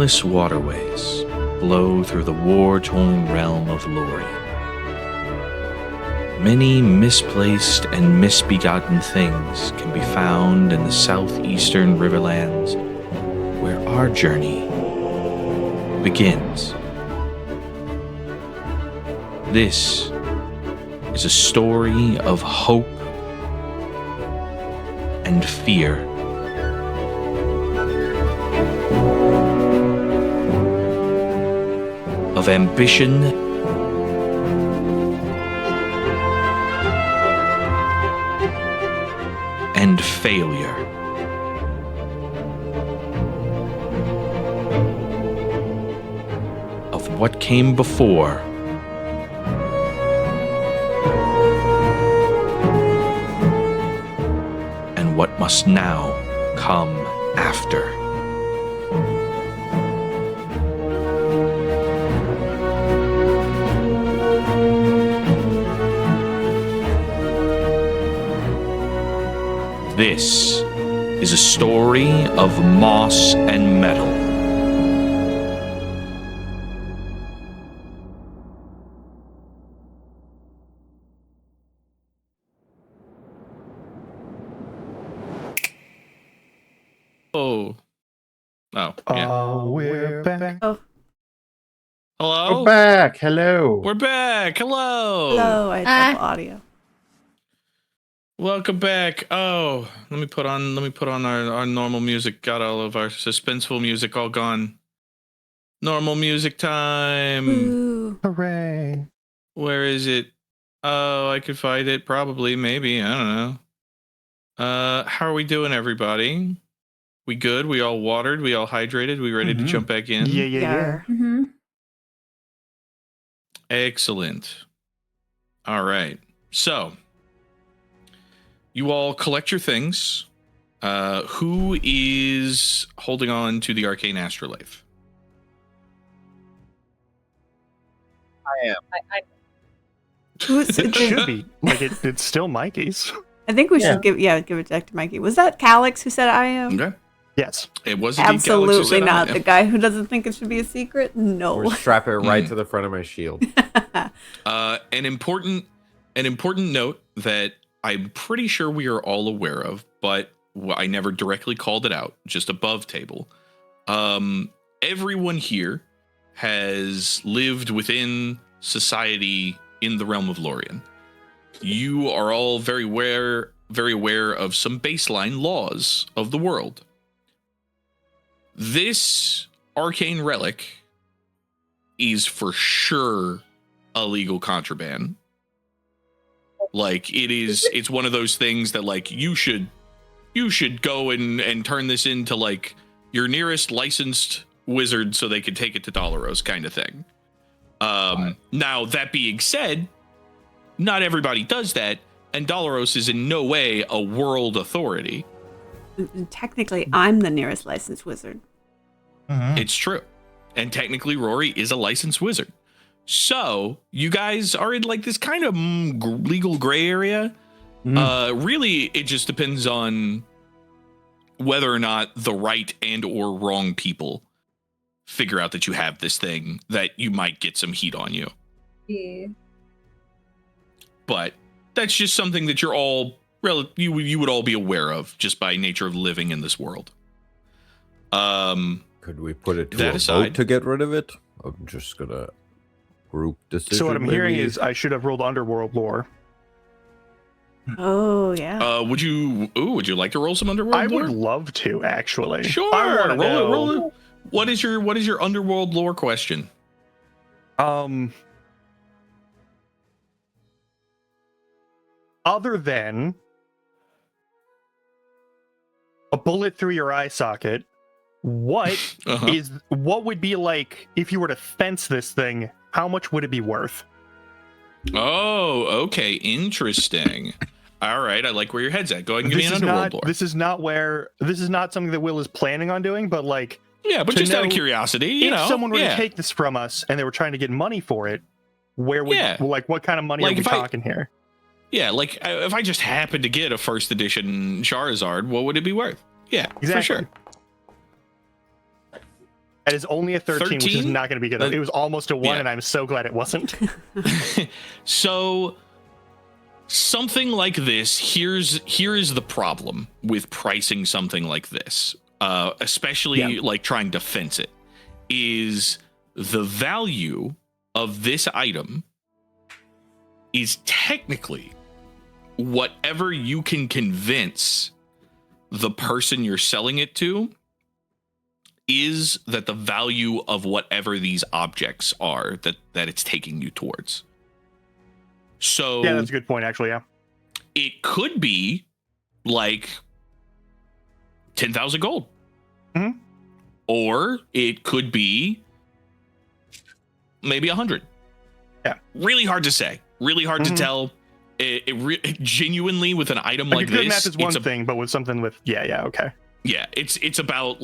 countless waterways flow through the war-torn realm of Lori. Many misplaced and misbegotten things can be found in the southeastern riverlands where our journey begins. This is a story of hope and fear. Of ambition and failure. Of what came before and what must now come after. This is a story of moss and metal. Oh, yeah. Oh, we're back. Oh, Hello? We're back. Hello. We're back. Hello. hello. I have audio. Welcome back. Oh, let me put on our normal music. Got all of our suspenseful music all gone. Normal music time. Ooh. Hooray. Where is it? Oh, I could find it. Probably, maybe. I don't know. How are we doing, everybody? We good? We all watered? We all hydrated? We ready to jump back in? Yeah. Mm-hmm. Excellent. All right. So, you all collect your things. Who is holding on to the arcane astrolathe? I am. It should be. Like, it's still Mykie's. I think we should give it back to Mykie. Was that Calix who said I am? Okay. Yes. It was indeed Calix who Absolutely said not. I am. The guy who doesn't think it should be a secret? No. Or strap it right to the front of my shield. An important note that I'm pretty sure we are all aware of, but I never directly called it out, just above table. Everyone here has lived within society in the realm of Lorien. You are all very aware of some baseline laws of the world. This arcane relic is for sure a legal contraband. Like, it's one of those things that, like, you should go and turn this into, like, your nearest licensed wizard so they can take it to Dolaros kind of thing. Now, that being said, not everybody does that, and Dolaros is in no way a world authority. Technically, I'm the nearest licensed wizard. It's true. And technically, Rori is a licensed wizard. So, you guys are in, like, this kind of legal gray area. Really, it just depends on whether or not the right and or wrong people figure out that you have this thing that you might get some heat on you. Yeah. But that's just something that you're all you would all be aware of just by nature of living in this world. Could we put it to That a aside- vote to get rid of it? I'm just gonna group decision. So what I'm hearing maybe? is I should have rolled underworld lore. Oh, yeah. Would you like to roll some underworld I lore? would love to, actually. Sure. I wanna know. Roll it. What is your underworld lore question? Other than a bullet through your eye socket, what what would be like if you were to fence this thing? How much would it be worth? Oh, okay, interesting. All right, I like where your head's at. Go ahead and give me an underworld lore. This is not something that Will is planning on doing, but like, Yeah, but to just out of know curiosity, you if know, someone were yeah. to take this from us and they were trying to get money for it, where would like what kind of money Like are we if I- talking here? Yeah, like if I just happened to get a first edition Charizard, what would it be worth? Yeah, Exactly. for sure. That is only a 13, which is 13? not going to be good. It was almost a 1, Yeah. and I'm so glad it wasn't. So something like this, here is the problem with pricing something like this, especially like trying to fence it, is the value of this item is technically whatever you can convince the person you're selling it to is that the value of whatever these objects are that it's taking you towards. So Yeah, that's a good point, actually, yeah. it could be like 10,000 gold. Mhm. Or it could be maybe 100. Yeah. Really hard to say. Really hard to tell. Genuinely with an item like good this, math is one thing, but with something with okay. Yeah, it's about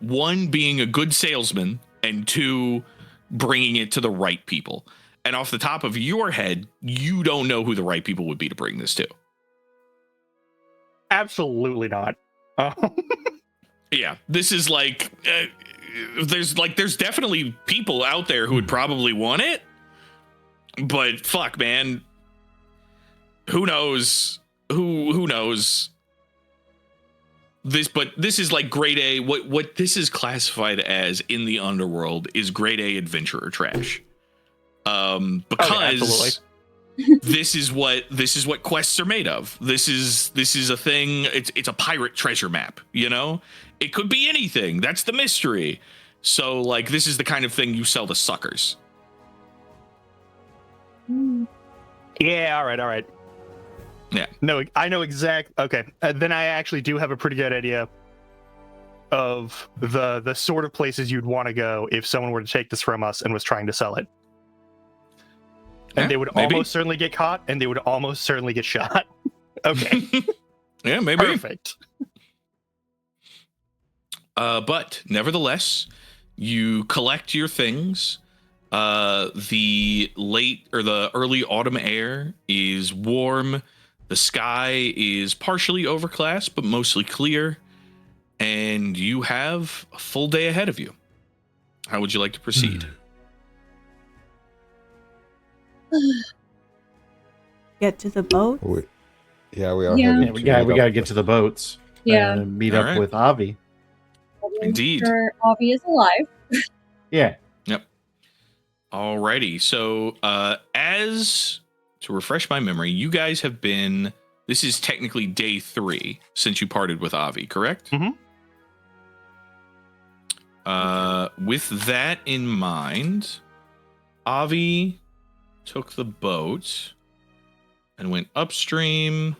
one, being a good salesman, and 2, bringing it to the right people. And off the top of your head, you don't know who the right people would be to bring this to. Absolutely not. Yeah, this is like there's definitely people out there who would probably want it, but fuck, man, who knows? Who knows? This is like grade A. What this is classified as in the underworld is grade A adventurer trash. Because this is what quests are made of. This is a thing. It's a pirate treasure map. You know, it could be anything. That's the mystery. So like, this is the kind of thing you sell to suckers. Yeah. All right. Yeah. No, I know exact. Okay, then I actually do have a pretty good idea of the sort of places you'd want to go if someone were to take this from us and was trying to sell it. And they would almost certainly get caught, and they would almost certainly get shot. Okay. Yeah, maybe. Perfect. But nevertheless, you collect your things. The early autumn air is warm. The sky is partially overcast, but mostly clear. And you have a full day ahead of you. How would you like to proceed? Get to the boat. We are. Yeah, heading we to meet gotta up get to the boats. Yeah. And meet All up right. with Avi. Indeed. Sure, Avi is alive. Yeah. Yep. Alrighty. So, to refresh my memory, you guys have been. This is technically day 3 since you parted with Avi, correct? Mhm. With that in mind, Avi took the boat and went upstream,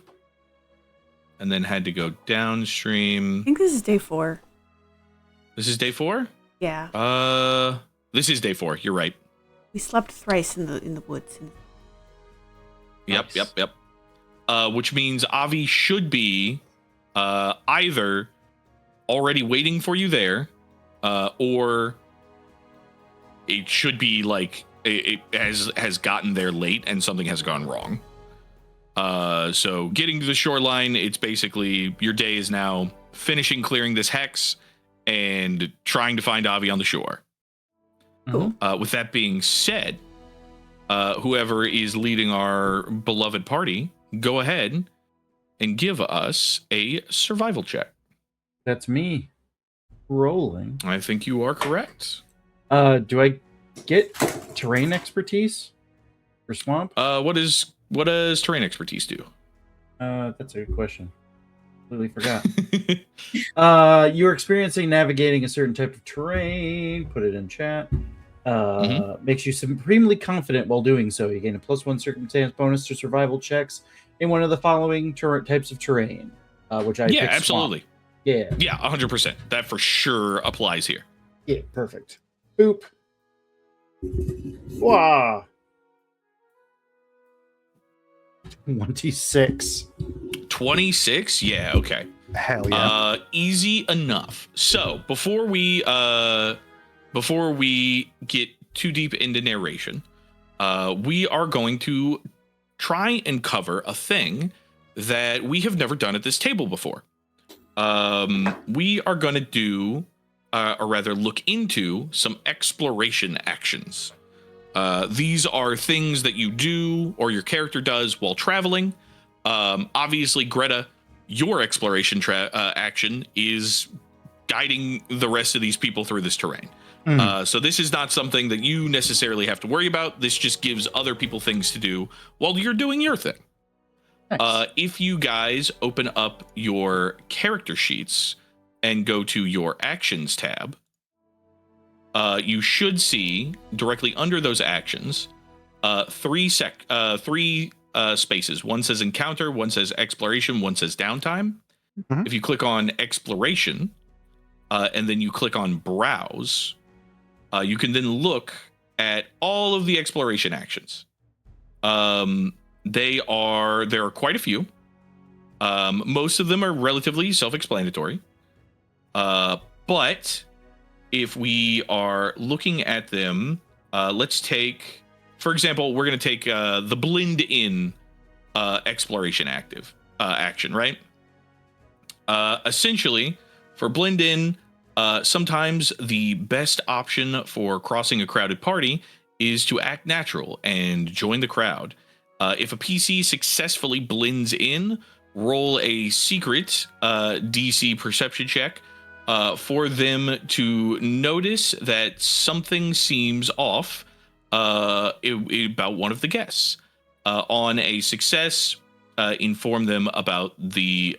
and then had to go I downstream. think this is day 4. This is day 4? Yeah. This is day 4. You're right. We slept thrice in the woods. Yep. Nice. Yep. Which means Avi should be either already waiting for you there, or it should be like it has gotten there late and something has gone wrong. So getting to the shoreline, it's basically your day is now finishing clearing this hex and trying to find Avi on the shore. Cool. With that being said, whoever is leading our beloved party, go ahead and give us a survival check. That's me. Rolling. I think you are correct. Do I get terrain expertise for swamp? What does terrain expertise do? That's a good question. Completely forgot. You're experiencing navigating a certain type of terrain. Put it in chat. Makes you supremely confident while doing so. You gain a +1 circumstance bonus to survival checks in one of the following types of terrain. Which I picked absolutely. swamp. Yeah. Yeah, 100%. That for sure applies here. Yeah, perfect. Boop. Wow. 26. 26? Yeah, okay. Hell yeah. Easy enough. So before we get too deep into narration, we are going to try and cover a thing that we have never done at this table before. We are going to do or rather look into some exploration actions. These are things that you do or your character does while traveling. Obviously, Greta, your exploration action is guiding the rest of these people through this terrain. So this is not something that you necessarily have to worry about. This just gives other people things to do while you're doing your thing. Nice. If you guys open up your character sheets and go to your actions tab, you should see directly under those actions three spaces. One says encounter, one says exploration, one says downtime. Mhm. If you click on exploration and then you click on browse, you can then look at all of the exploration actions. There are quite a few. Most of them are relatively self-explanatory. But if we are looking at them, let's take, for example, we're going to take the blend in exploration action, right? Essentially, for blend in, sometimes the best option for crossing a crowded party is to act natural and join the crowd. If a PC successfully blends in, roll a secret DC perception check for them to notice that something seems off about one of the guests. On a success, inform them about the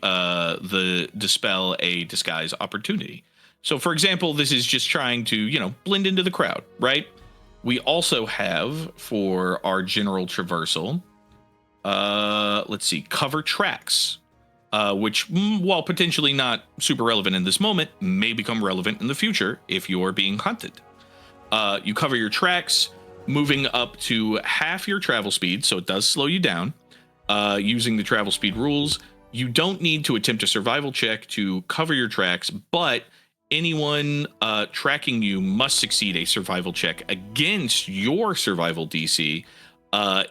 dispel a disguise opportunity. So, for example, this is just trying to, blend into the crowd, right? We also have for our general traversal, let's see, cover tracks, which, while potentially not super relevant in this moment, may become relevant in the future if you're being hunted. You cover your tracks, moving up to half your travel speed, so it does slow you down. Using the travel speed rules, you don't need to attempt a survival check to cover your tracks, but anyone tracking you must succeed a survival check against your survival DC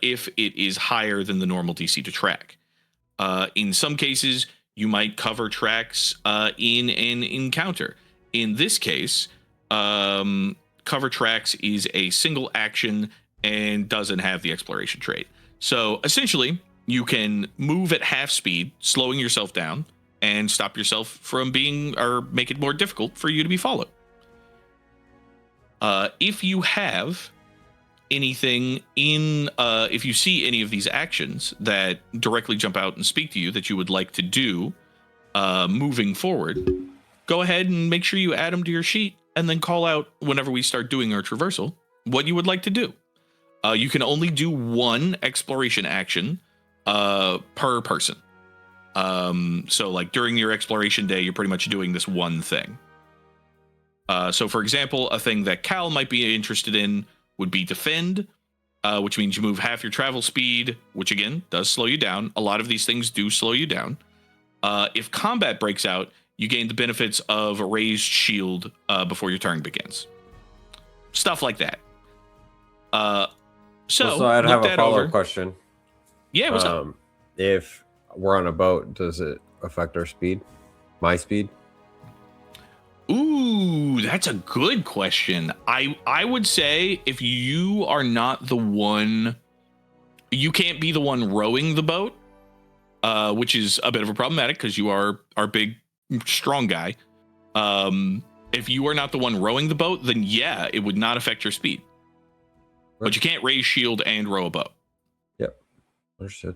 if it is higher than the normal DC to track. In some cases, you might cover tracks in an encounter. In this case, cover tracks is a single action and doesn't have the exploration trait. So essentially, you can move at half speed, slowing yourself down, and stop yourself from being, or make it more difficult for you to be followed. If you have anything in, if you see any of these actions that directly jump out and speak to you that you would like to do moving forward, go ahead and make sure you add them to your sheet and then call out whenever we start doing our traversal what you would like to do. You can only do one exploration action per person. So like during your exploration day, you're pretty much doing this one thing. So for example, a thing that Cal might be interested in would be defend, which means you move half your travel speed, which again does slow you down. A lot of these things do slow you down. If combat breaks out, you gain the benefits of a raised shield before your turn begins. Stuff like that. So I'd have a follow-up question. Yeah, what's up? If we're on a boat, does it affect our speed? My speed? Ooh, that's a good question. I would say if you are not the one, you can't be the one rowing the boat, which is a bit of a problematic because you are our big, strong guy. If you are not the one rowing the boat, then yeah, it would not affect your speed. Right. But you can't raise shield and row a boat. Yep. Understood.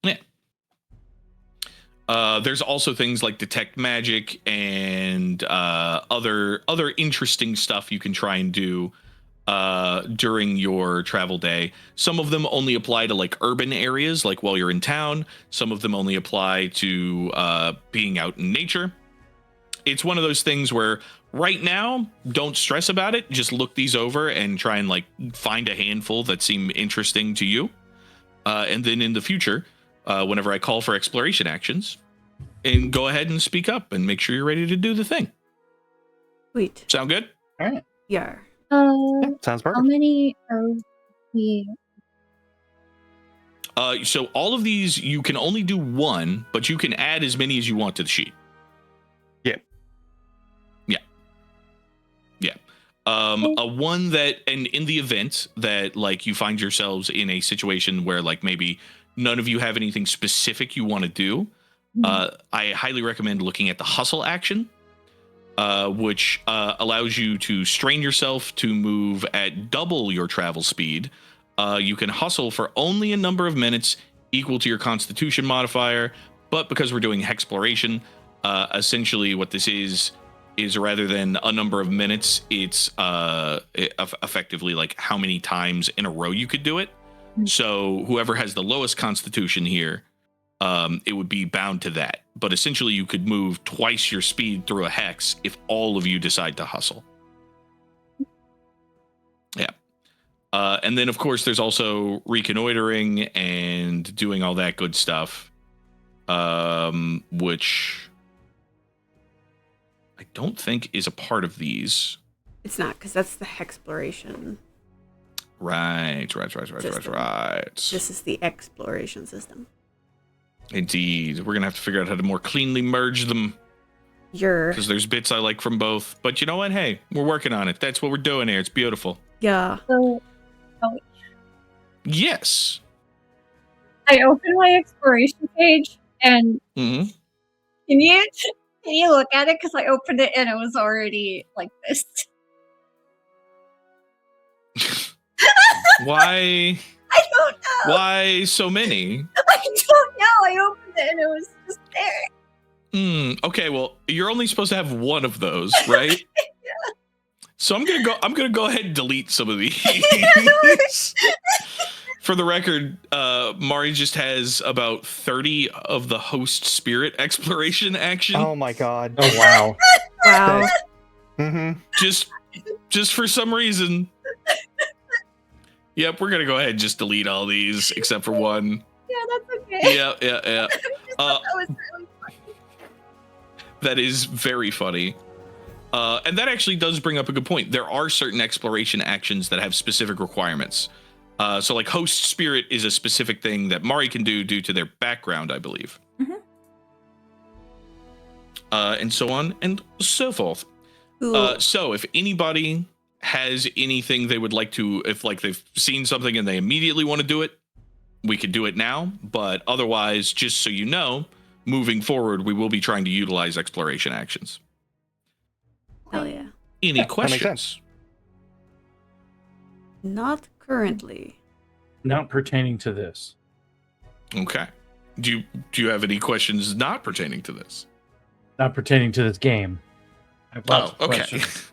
Yeah. There's also things like detect magic and other interesting stuff you can try and do during your travel day. Some of them only apply to like urban areas, like while you're in town. Some of them only apply to being out in nature. It's one of those things where right now, don't stress about it. Just look these over and try and like find a handful that seem interesting to you. And then in the future, whenever I call for exploration actions, and go ahead and speak up and make sure you're ready to do the thing. Sweet. Sound good? All right. Yeah. Sounds How perfect. many are we? So all of these, you can only do one, but you can add as many as you want to the sheet. Yeah. Yeah. A one that, and in the event that like you find yourselves in a situation where like maybe none of you have anything specific you want to do, I highly recommend looking at the hustle action, which allows you to strain yourself to move at double your travel speed. You can hustle for only a number of minutes equal to your constitution modifier, but because we're doing hexploration, essentially what this is rather than a number of minutes, it's effectively like how many times in a row you could do it. So whoever has the lowest constitution here, it would be bound to that. But essentially you could move twice your speed through a hex if all of you decide to hustle. Yeah. And then of course there's also reconnoitering and doing all that good stuff, which I don't think is a part of these. It's not, because that's the hexploration. Right. This is the exploration system. Indeed. We're going to have to figure out how to more cleanly merge them. Because there's bits I like from both. But you know what? Hey, we're working on it. That's what we're doing here. It's beautiful. Yeah. So, Yes. I opened my exploration page, and Mm-hmm. can you look at it? Because I opened it and it was already like this. Why? I don't know. Why so many? I don't know. I opened it and it was just there. Okay, well, you're only supposed to have one of those, right? Yeah. So I'm gonna go ahead and delete some of these. For the record, Mari just has about 30 of the host spirit exploration action. Oh my god. Oh wow. Wow. Mm-hmm. Just for some reason. Yep, we're gonna go ahead and just delete all these except for one. Yeah, that's okay. Yeah. I just thought that was really funny. That is very funny. And that actually does bring up a good point. There are certain exploration actions that have specific requirements. So like host spirit is a specific thing that Mari can do due to their background, I believe. Mm-hmm. And so on and so forth. So if anybody has anything they would like to, if like they've seen something and they immediately want to do it, we could do it now. But otherwise, just so you know, moving forward, we will be trying to utilize exploration actions. Hell yeah. Any makes questions? sense. Not currently. Not pertaining to this. Okay. Do you have any questions not pertaining to this? Not pertaining to this game. I have lots of okay. questions.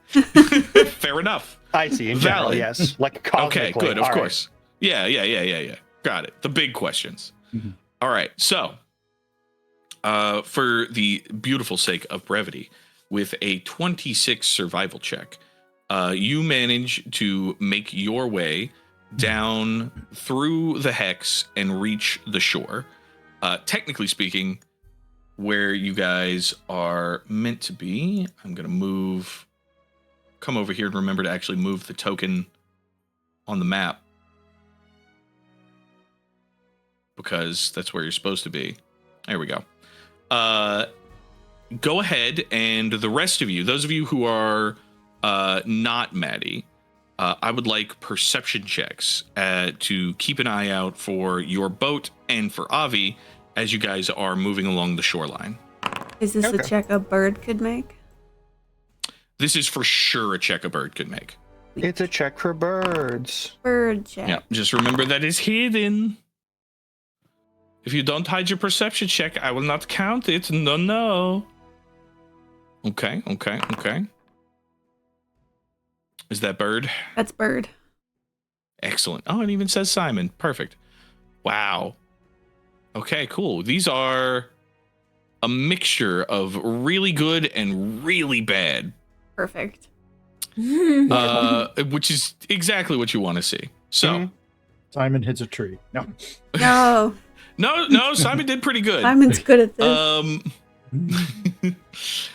Fair enough. I see. In general, Valid. yes. Like cosmically. Okay, good. Of All right. course. Yeah. Got it. The big questions. Mm-hmm. All right. So, for the beautiful sake of brevity, with a 26 survival check, you manage to make your way down through the hex and reach the shore. Technically speaking, where you guys are meant to be, I'm going to come over here and remember to actually move the token on the map, because that's where you're supposed to be. There we go. Go ahead, and the rest of you, those of you who are not Maddie, I would like perception checks to keep an eye out for your boat and for Avi as you guys are moving along the shoreline. Is this Okay. a check a bird could make? This is for sure a check a bird could make. It's a check for birds. Bird check. Yeah, just remember that is hidden. If you don't hide your perception check, I will not count it. No. Okay. Is that bird? That's bird. Excellent. Oh, it even says Simon. Perfect. Wow. Okay, cool. These are a mixture of really good and really bad. Perfect. Which is exactly what you want to see. So, Mhm. Simon hits a tree. No. No, no, Simon did pretty good. Simon's good at this.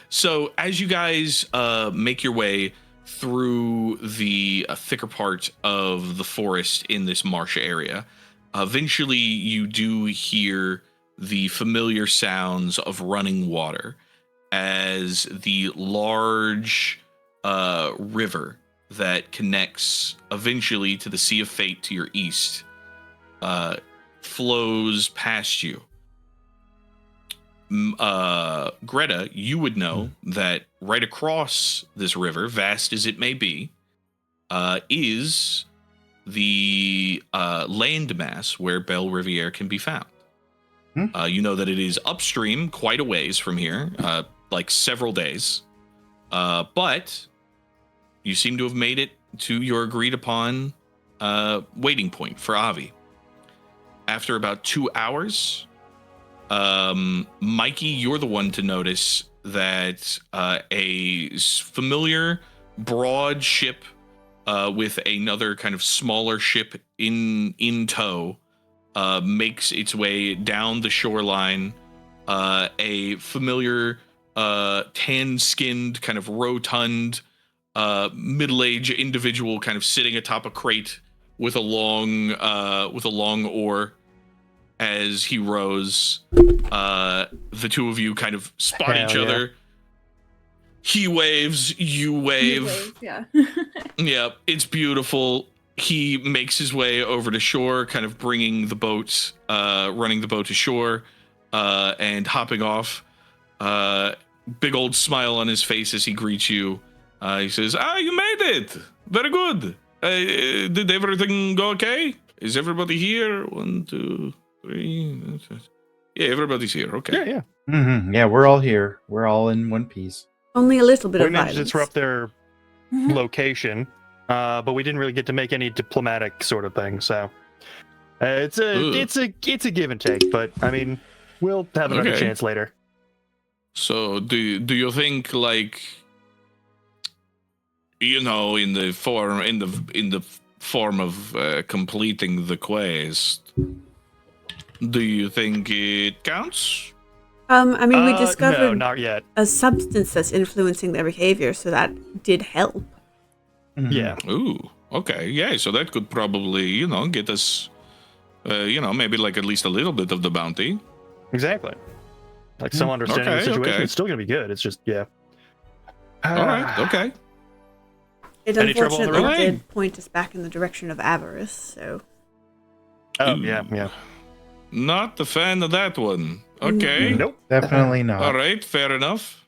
So as you guys make your way through the thicker part of the forest in this marsh area, eventually you do hear the familiar sounds of running water as the large river that connects eventually to the Sea of Fate to your east flows past you. Greta, you would know that right across this river, vast as it may be, is the landmass where Belle Riviere can be found. You know that it is upstream quite a ways from here, like several days. But you seem to have made it to your agreed upon waiting point for Avi. After about 2 hours, Mykie, you're the one to notice that a familiar broad ship with another kind of smaller ship in tow makes its way down the shoreline. A familiar tan-skinned, kind of rotund, middle-aged individual kind of sitting atop a crate with a long oar. As he rows, the two of you kind of spot each other. He waves, you wave. Yeah. Yeah, it's beautiful. He makes his way over to shore, kind of bringing the boat, running the boat to shore, and hopping off. Big old smile on his face as he greets you. He says, you made it. Very good. Did everything go okay? Is everybody here? 1, 2, 3. Yeah, everybody's here. Okay. Yeah. Mm-hmm. Yeah, we're all here. We're all in one piece. Only a little bit We of managed to violence. disrupt their location, but we didn't really get to make any diplomatic sort of thing. So it's a give and take. But I mean, we'll have another Okay. chance later. So do you think, like, in the form of completing the quest, do you think it counts? I mean, we No, discovered not yet. a substance that's influencing their behavior, so that did help. Mhm. Yeah. Ooh, okay, yeah. So that could probably, get us, maybe like at least a little bit of the bounty. Exactly. Like some understanding of the Okay, situation. okay. It's still gonna be good. It's just All right, okay. It Any trouble on the unfortunately road? did point us back in the direction of avarice, so... Oh, Ooh. yeah. Not a fan of that one. Okay. Nope. Definitely not. All right, fair enough.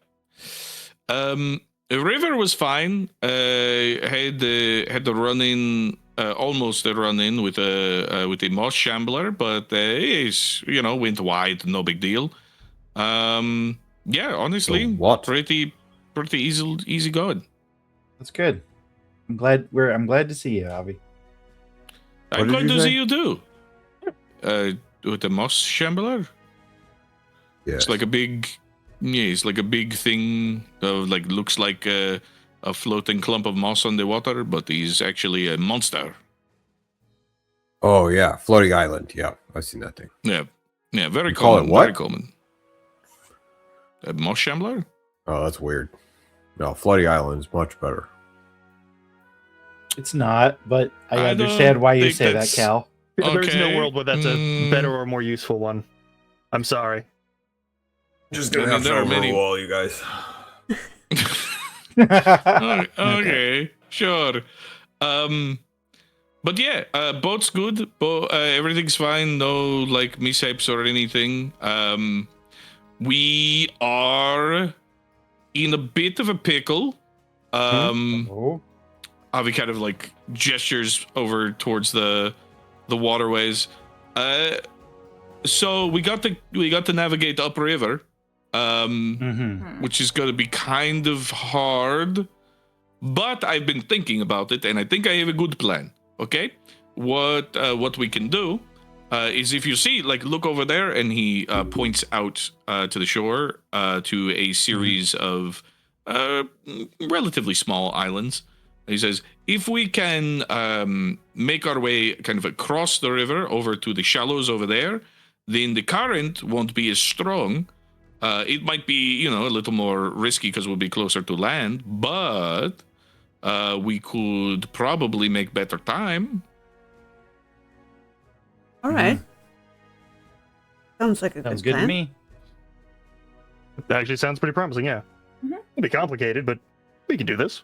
The river was fine. Had a run in, almost a run in with a moss shambler, but went wide, no big deal. Yeah, honestly, The what? pretty easy going. That's good. I'm glad to see you, Avi. I'm What did glad you to say? see you too. With the moss shambler. Yes. It's like a big thing. Looks like a floating clump of moss on the water, but he's actually a monster. Oh yeah, floating island. Yeah, I've seen that thing. Yeah, very You call common. it what? Very common. A moss shambler? Oh, that's weird. No, floating island is much better. It's not, but I I understand don't why you think say that, that's- Cal. There's no Okay. world where that's a better or more useful one. I'm sorry. Just gonna have to overrule you guys. Okay, sure. But yeah, boat's good. Everything's fine. No mishaps or anything. We are in a bit of a pickle. Oh. Avi kind of gestures over towards the waterways. So we got to navigate upriver, Mm-hmm. which is going to be kind of hard. But I've been thinking about it, and I think I have a good plan. Okay, what we can do is, if you see, look over there, and he points out to the shore to a series of relatively small islands. He says, if we can make our way kind of across the river over to the shallows over there, then the current won't be as strong. It might be, a little more risky because we'll be closer to land, but we could probably make better time. All right. Sounds like a Sounds good good to plan. me. That actually sounds pretty promising, yeah. Mhm. It'll be complicated, but we can do this.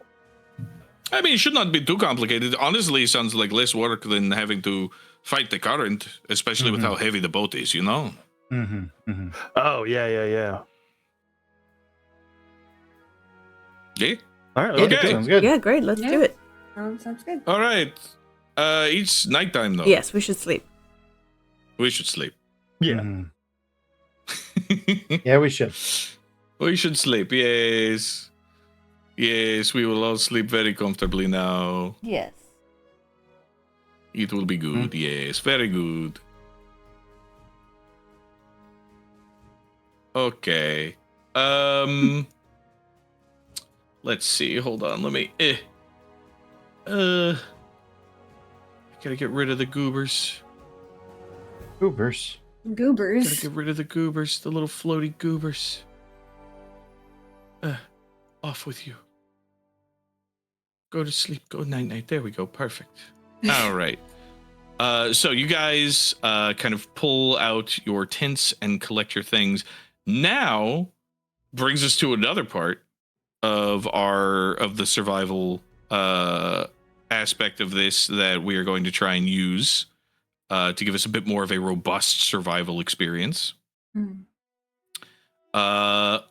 I mean, it should not be too complicated. Honestly, it sounds like less work than having to fight the current, especially with how heavy the boat is, you know? Oh, yeah. Yeah? All right, let's Okay. go. Sounds good. Yeah, great. Let's do it. Sounds good. All right. It's nighttime, though. Yes, we should sleep. We should sleep. Yeah. Mhm. Yeah, we should. We should sleep, yes. Yes, we will all sleep very comfortably now. Yes. It will be good, yes. Very good. Okay. Let's see. Hold on. Let me. I gotta get rid of the goobers. Goobers. Goobers. Gotta get rid of the goobers. The little floaty goobers. Off with you. Go to sleep. Go night night. There we go. Perfect. All right. So you guys kind of pull out your tents and collect your things. Now brings us to another part of the survival aspect of this that we are going to try and use to give us a bit more of a robust survival experience.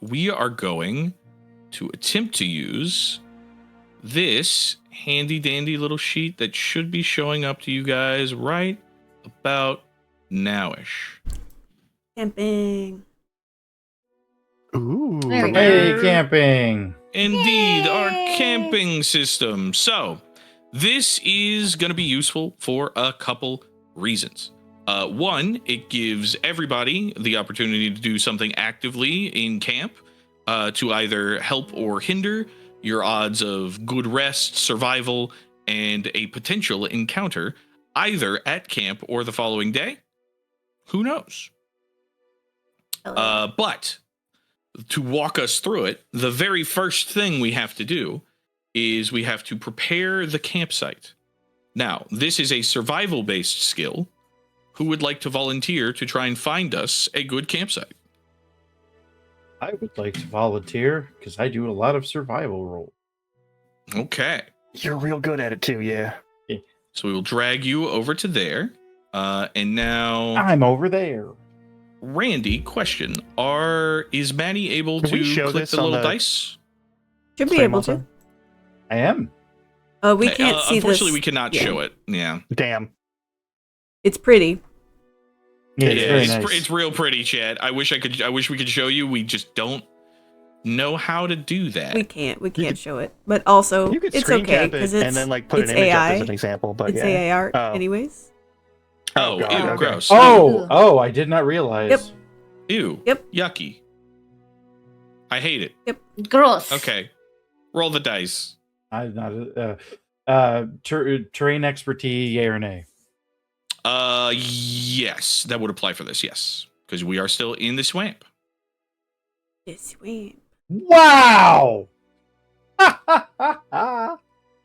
We are going to attempt to use this handy dandy little sheet that should be showing up to you guys right about nowish. Camping. Ooh. There we go. Hey, camping. Indeed, our Yay! camping system. So, this is going to be useful for a couple reasons. One, it gives everybody the opportunity to do something actively in camp to either help or hinder your odds of good rest, survival, and a potential encounter either at camp or the following day. Who knows? But to walk us through it, the very first thing we have to do is we have to prepare the campsite. Now, this is a survival-based skill. Who would like to volunteer to try and find us a good campsite? I would like to volunteer because I do a lot of survival role. Okay. You're real good at it too, yeah. So we will drag you over to there. And now, I'm over there. Randy, question. Is Maddie able Can we to show click this the on little the- dice? Should be Same able also? to. I am. We can't see this. Unfortunately, we cannot yeah. show it. Yeah. Damn. It's pretty. Yeah, it's very it's, nice. it's real pretty, Chad. I wish we could show you. We just don't know how to do that. We can't show it. But also, You could it's screen okay cap it because it's and then like put an it's image AI. up as an example. But It's yeah. AI art, Oh. anyways. Oh, God, ew, okay. gross. Oh, I did not realize. Yep. Ew. Yep. Yucky. I hate it. Gross. Okay. Roll the dice. I'm not terrain expertise, yay or nay? Yes, that would apply for this. Yes, because we are still in the swamp. It's sweet. Wow.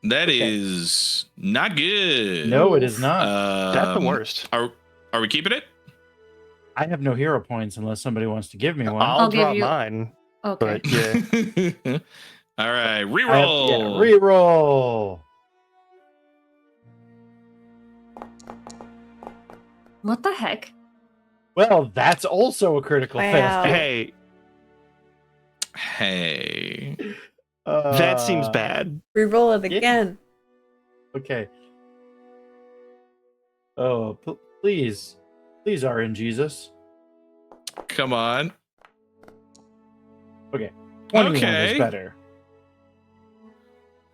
That is not good. No, it is not. That's the worst. Are we keeping it? I have no hero points unless somebody wants to give me one. I'll give drop you- mine. Okay. But yeah. All right, I have- reroll. reroll. What the heck? Well, that's also a critical Wow. fail. Hey, Hey. that seems bad. Reroll it Yeah. again. Okay. Oh, please, RN Jesus. Come on. 21 Okay. is better.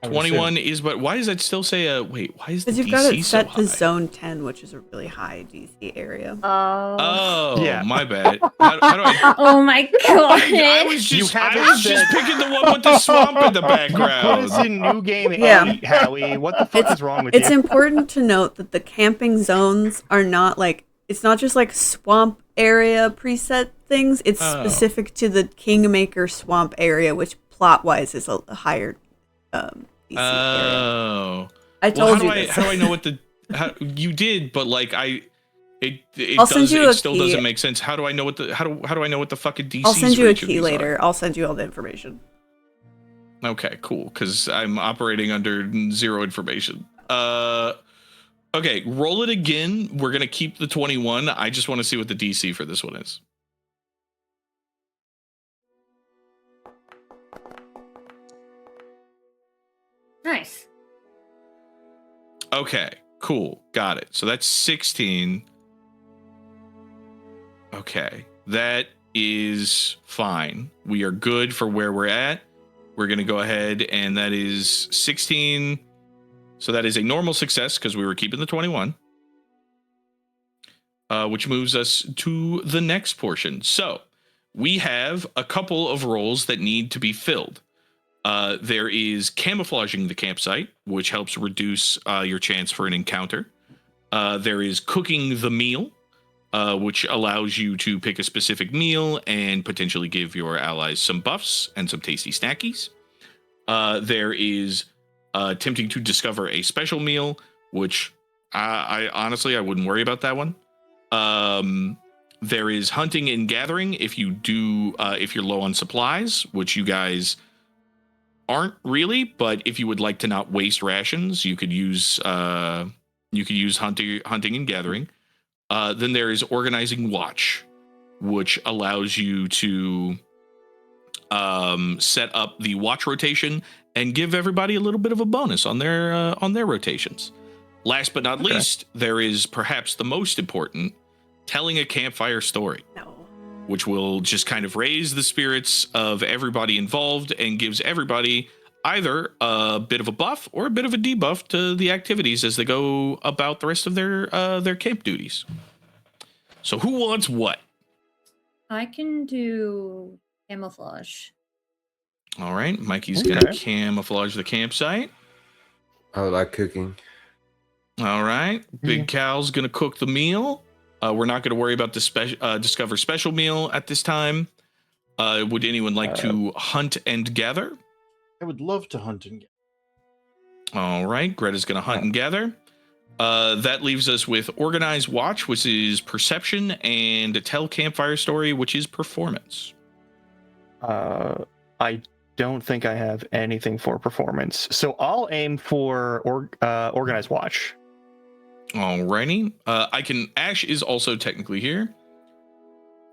I would 21 is, but why does that still say wait, why is the Because you've DC got it so set high? to zone 10, which is a really high DC area. Oh, Yeah. my bad. How do I... Oh my god. I was You just, haven't I was just said- picking the one with the swamp in the Put background. us in new game Yeah. 8, Howie. What the fuck is wrong with It's you? important to note that the camping zones are not like, it's not just like swamp area preset things. It's Oh. specific to the Kingmaker swamp area, which plot wise is a higher DC area. Oh. I Well, told you this. how do I know what the you did, but like it I'll send you it a still key. doesn't make sense. How do I know what the how do I know what the fucking DC? I'll send you a key later. I'll send you all the information. Okay, cool. Because I'm operating under 0 information. Okay, roll it again. We're gonna keep the 21. I just want to see what the DC for this one is. Nice. Okay, cool. Got it. So that's 16. Okay, that is fine. We are good for where we're at. We're going to go ahead, and that is 16. So that is a normal success because we were keeping the 21. Which moves us to the next portion. So we have a couple of roles that need to be filled. There is camouflaging the campsite, which helps reduce your chance for an encounter. There is cooking the meal, which allows you to pick a specific meal and potentially give your allies some buffs and some tasty snackies. There is attempting to discover a special meal, which I honestly, I wouldn't worry about that one. There is hunting and gathering if you do, if you're low on supplies, which you guys aren't really, but if you would like to not waste rations, you could use hunting and gathering. Then there is organizing watch, which allows you to set up the watch rotation and give everybody a little bit of a bonus on their rotations. Last but not least, there is perhaps the most important, telling a campfire story. No. Which will just kind of raise the spirits of everybody involved and gives everybody either a bit of a buff or a bit of a debuff to the activities as they go about the rest of their camp duties. So who wants what? I can do camouflage. All right, Mikey's gonna camouflage the campsite. I would like cooking. All right, Big Cal's gonna cook the meal. We're not going to worry about the discover special meal at this time. Would anyone like to hunt and gather? I would love to hunt and gather. All right, Greta's going to hunt and gather. That leaves us with organize watch, which is perception, and tell campfire story, which is performance. I don't think I have anything for performance, so I'll aim for organize watch. Alrighty. Ashe is also technically here.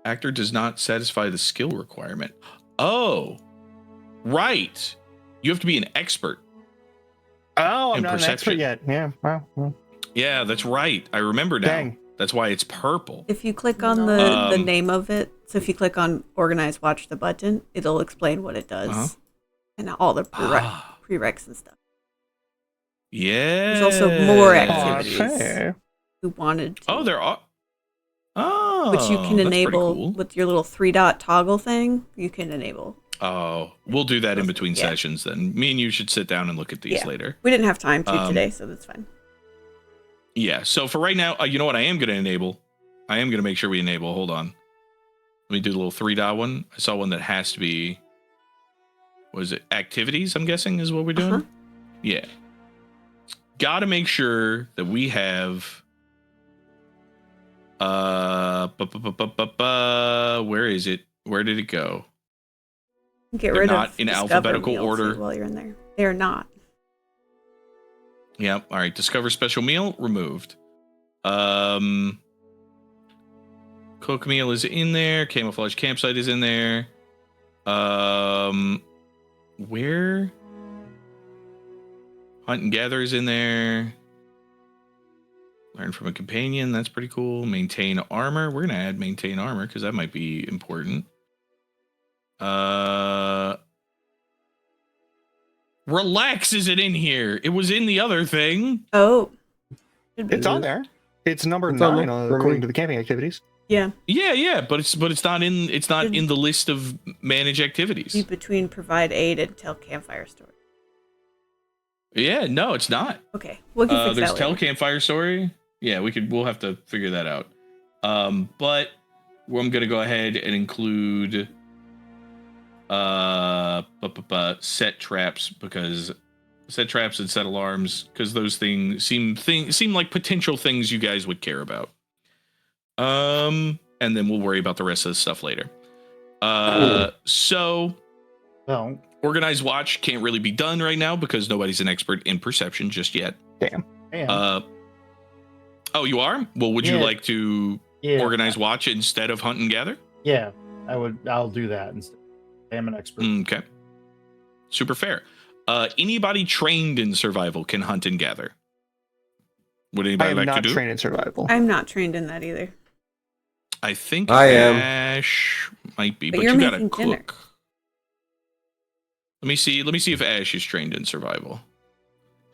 Actor does not satisfy the skill requirement. Oh, right. You have to be an expert. Oh, I'm in not perception. an expert yet. Yeah, well. Yeah, that's right. I remember now. Dang. That's why it's purple. If you click on the name of it, so if you click on organize watch the button, it'll explain what it does and all the prereqs and stuff. Yeah. There's also more activities Okay. who wanted to. Oh, there are. Oh, which you can that's enable pretty cool. with your little 3-dot toggle thing. You can enable. Oh, we'll do that in between sessions then. Me and you should sit down and look at these later. We didn't have time to today, so that's fine. Yeah, so for right now, you know what I am going to enable? I am going to make sure we enable. Hold on. Let me do the little 3-dot one. I saw one that has to be, what is it? Activities, I'm guessing, is what we're doing? Yeah. Got to make sure that we have where is it? Where did it go? Get They're rid not of in discover alphabetical meal, order. too, while you're in there. They're not. Yep. All right. Discover special meal removed. Cook meal is in there. Camouflage campsite is in there. Where? Hunt and gather is in there. Learn from a companion. That's pretty cool. Maintain armor. We're gonna add maintain armor because that might be important. Relax isn't in here. It was in the other thing. Oh. It's on there. It's number It's on 9 there. according to the camping activities. Yeah. Yeah, but it's not in the list of manage activities. Be between provide aid and tell campfire story. Yeah, no, it's not. Okay. We'll get fix there's that tell later. campfire story. Yeah, we'll have to figure that out. But I'm gonna go ahead and include set traps, because set traps and set alarms, because those things seem like potential things you guys would care about. And then we'll worry about the rest of the stuff later. So No. Organized watch can't really be done right now because nobody's an expert in perception just yet. Damn. Oh, you are? Well, would you like to organize watch instead of hunt and gather? Yeah, I'll do that instead. I am an expert. Okay. Super fair. Anybody trained in survival can hunt and gather. Would anybody like to do? I'm not trained in survival. I'm not trained in that either. I think I am. Ashe might be, but you're you gotta making cook. dinner. Let me see if Ashe is trained in survival.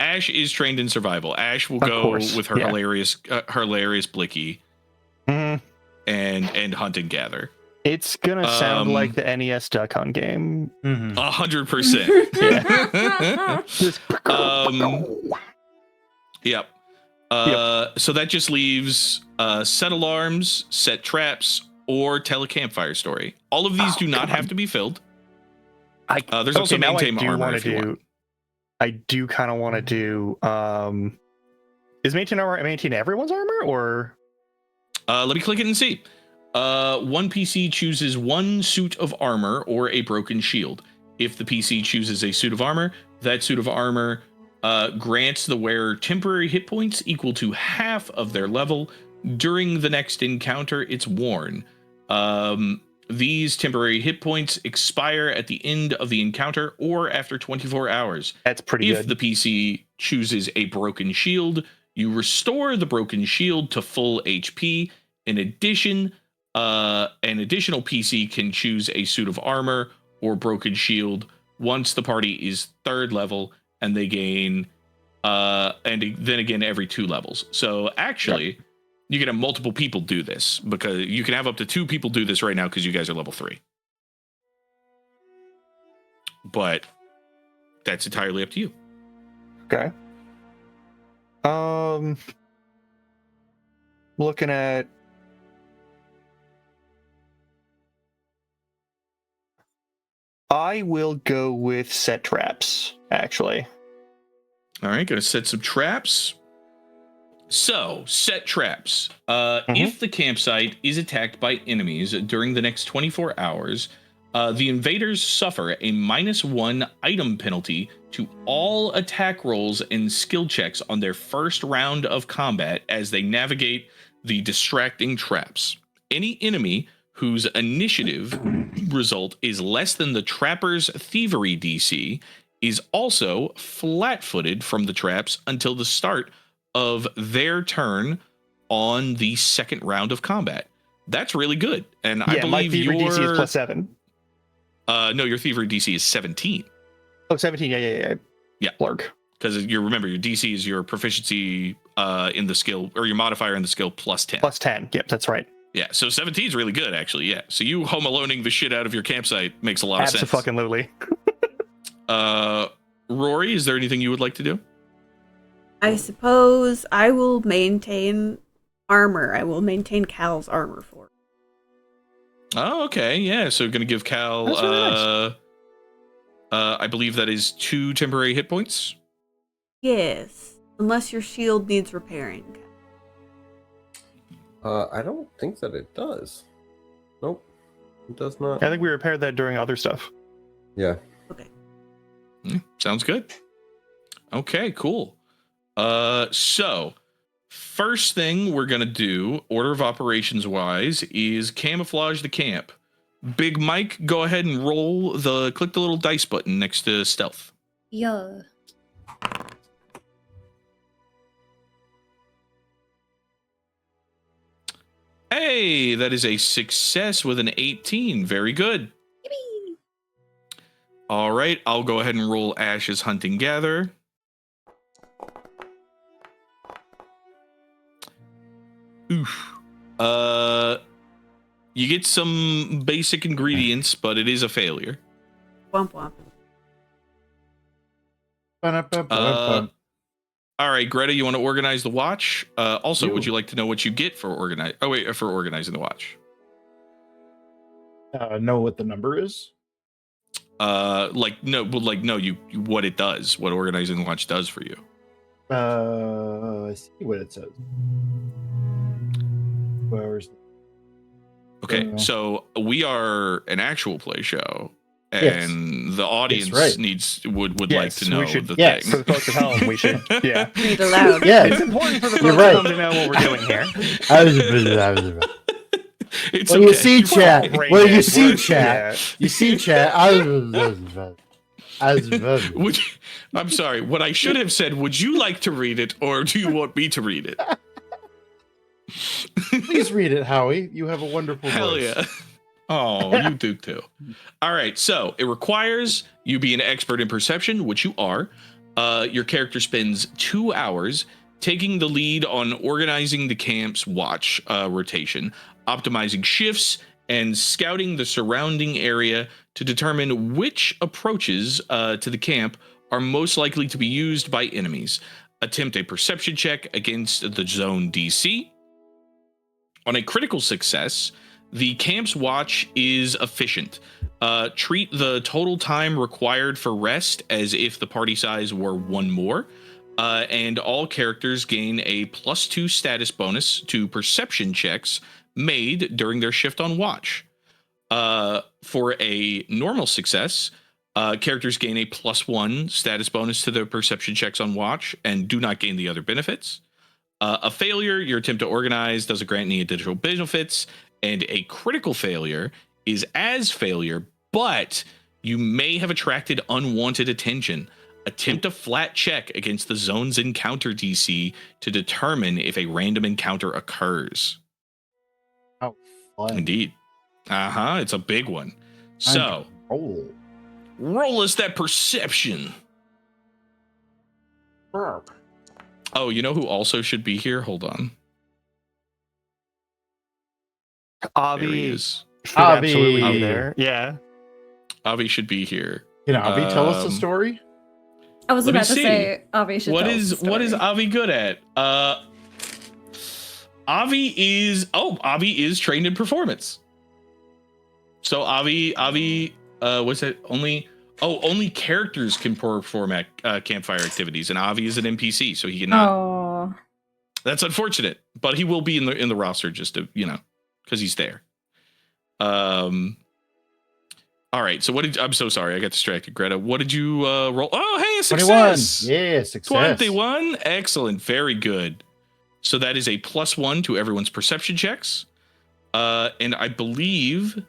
Ashe is trained in survival. Ashe will go with her hilarious Blicky and hunt and gather. It's gonna sound like the NES Duck Hunt game. 100%. Yep. So that just leaves set alarms, set traps, or tell a campfire story. All of these do not have to be filled. There's also maintain armor if you want. I do kind of want to do. Is maintain everyone's armor or? Let me click it and see. One PC chooses one suit of armor or a broken shield. If the PC chooses a suit of armor, that suit of armor grants the wearer temporary hit points equal to half of their level during the next encounter it's worn. These temporary hit points expire at the end of the encounter or after 24 hours. That's pretty good. If the PC chooses a broken shield, you restore the broken shield to full HP. In addition, an additional PC can choose a suit of armor or broken shield once the party is 3rd level, and they gain, and then again every 2 levels. So actually, you can have multiple people do this, because you can have up to 2 people do this right now because you guys are level 3. But that's entirely up to you. Okay. Looking at. I will go with set traps, actually. All right, gonna set some traps. So, set traps. If the campsite is attacked by enemies during the next 24 hours, the invaders suffer a -1 item penalty to all attack rolls and skill checks on their first round of combat as they navigate the distracting traps. Any enemy whose initiative result is less than the trapper's thievery DC is also flat-footed from the traps until the start of their turn on the second round of combat. That's really good. And I believe my thievery DC is +7. No, your thievery DC is 17. Oh, 17. Yeah. Blurg. Because remember, your DC is your proficiency in the skill, or your modifier in the skill +10. +10. Yep, that's right. Yeah, so 17 is really good, actually. Yeah, so you home aloneing the shit out of your campsite makes a lot of sense. Abso-fucking-lutely. Rori, is there anything you would like to do? I suppose I will maintain armor. I will maintain Cal's armor for. Oh, okay. Yeah, so going to give Cal, That's really nice. I believe that is 2 temporary hit points. Yes, unless your shield needs repairing. I don't think that it does. Nope, it does not. I think we repaired that during other stuff. Yeah. Okay. Sounds good. Okay, cool. So first thing we're gonna do, order of operations wise, is camouflage the camp. Big Mike, go ahead and click the little dice button next to stealth. Yeah. Hey, that is a success with an 18. Very good. Yippee. All right, I'll go ahead and roll Ashe's Hunt and Gather. Oof. You get some basic ingredients, but it is a failure. Womp womp. All right, Greta, you want to organize the watch? Also, would you like to know what you get for organizing the watch? Know what the number is? No, what it does, what organizing the watch does for you. I see what it says. 2 hours. Okay, so we are an actual play show, and the audience right. would like Yes, to know we should- the yes. For thing. the folks at home, we should. Yeah. Read aloud. Yeah. It's important for the You're folks right. at home to know what we're doing here. It's Well, okay. you see, chat. Brain Well, you dead. see, We're- chat. You see, chat. I'm sorry. What I should have said, would you like to read it or do you want me to read it? Please read it, Howie. You have a wonderful Hell voice. yeah. Oh, you do too. All right. So it requires you be an expert in perception, which you are. Your character spends 2 hours taking the lead on organizing the camp's watch rotation, optimizing shifts, and scouting the surrounding area to determine which approaches to the camp are most likely to be used by enemies. Attempt a perception check against the zone DC. On a critical success, the camp's watch is efficient. Treat the total time required for rest as if the party size were 1 more. And all characters gain a +2 status bonus to perception checks made during their shift on watch. For a normal success, characters gain a +1 status bonus to their perception checks on watch and do not gain the other benefits. A failure, your attempt to organize doesn't grant any additional benefits, and a critical failure is as failure, but you may have attracted unwanted attention. Attempt a flat check against the zone's encounter DC to determine if a random encounter occurs. How fun. Indeed. It's a big one. So, roll us that perception. Oh, you know who also should be here? Hold on. There he Avi is. should Avi. absolutely be there. Yeah. Avi should be here. Can Avi tell us a Um, story? I was Let me about to see. say, Avi should What tell us is the what is story. Avi good at? Avi is trained in performance. So Avi, what's that? Only characters can perform at campfire activities, and Avi is an NPC, so he cannot. Oh, That's unfortunate, but he will be in the roster just to because he's there. All right. So I'm so sorry, I got distracted. Greta, what did you roll? Oh, hey, a 21. success. Yeah, success. 21. Excellent. Very good. So that is a +1 to everyone's perception checks. And I believe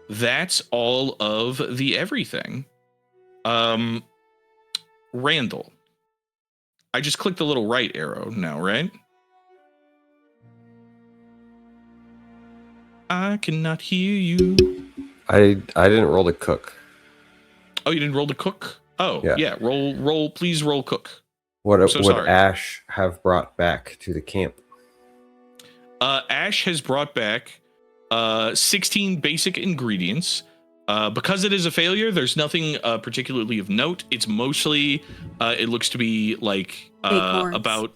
that's all of the everything. Randall. I just clicked the little right arrow now, right? I cannot hear you. I didn't roll the cook. Oh, you didn't roll the cook? Oh, Yeah. yeah. Roll. Please roll cook. What so would sorry. Ashe have brought back to the camp? Ashe has brought back 16 basic ingredients. Because it is a failure, there's nothing particularly of note. It's mostly, it looks to be like Acorns. about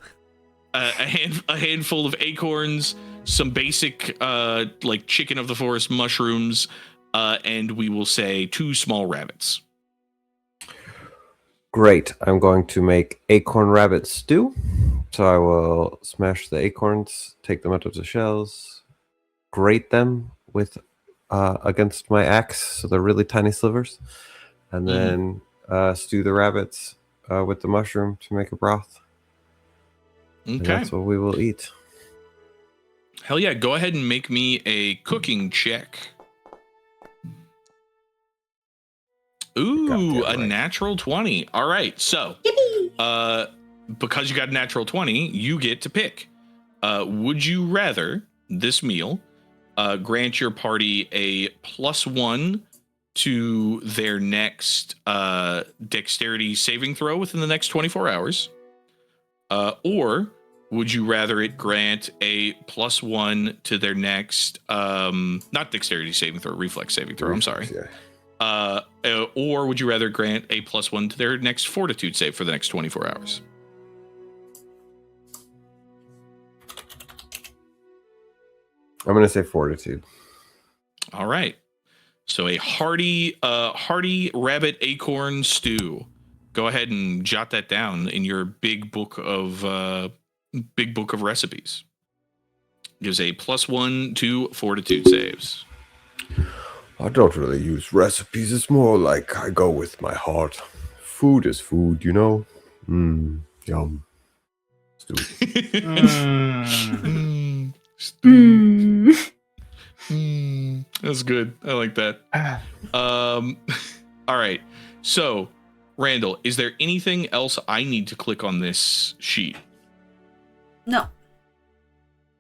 a handful of acorns, some basic like chicken of the forest mushrooms, and we will say 2 small rabbits. Great. I'm going to make acorn rabbit stew. So I will smash the acorns, take them out of the shells, grate them with against my axe, so they're really tiny slivers, and then stew the rabbits with the mushroom to make a broth. And Okay. that's what we will eat. Hell yeah. Go ahead and make me a cooking check. Ooh, a right. natural 20. All right. So, because you got a natural 20, you get to pick. Would you rather this meal grant your party a +1 to their next dexterity saving throw within the next 24 hours? Or would you rather it grant a +1 to their next, not dexterity saving throw, reflex saving throw, I'm sorry. Yeah. Or would you rather grant a +1 to their next fortitude save for the next 24 hours? I'm going to say fortitude. All right. So a hearty rabbit acorn stew. Go ahead and jot that down in your big book of recipes. Gives a +1 to fortitude saves. I don't really use recipes. It's more like I go with my heart. Food is food, you know? Yum. Stew. That's good. I like that. All right. So, Randall, is there anything else I need to click on this sheet? No.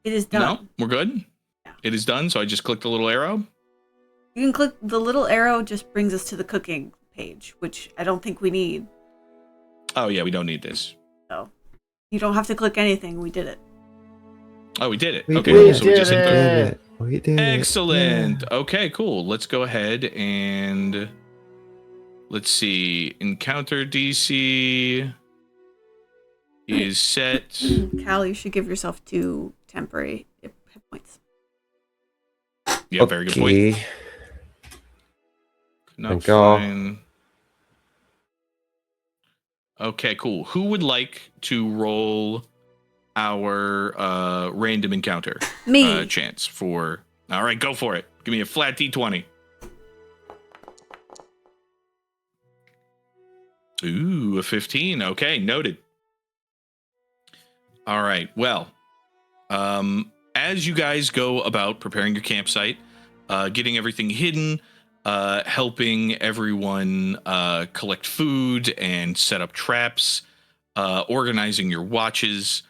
It is done. No, we're good. Yeah. It is done. So I just click the little arrow. You can click the little arrow. Just brings us to the cooking page, which I don't think we need. Oh yeah, we don't need this. So you don't have to click anything. We did it. Oh, we did it. We Okay, did so we just hit the. it. We did it. Excellent. Yeah. Okay, cool. Let's go ahead and let's see. Encounter DC is set. Cal, you should give yourself 2 temporary hit points. Yeah, very good point. Okay. Not Thank God. fine. Okay, cool. Who would like to roll our random encounter Me. chance for? All right, go for it. Give me a flat D20. Ooh, a 15. Okay, noted. All right. Well, as you guys go about preparing your campsite, getting everything hidden, helping everyone collect food and set up traps, organizing your watches,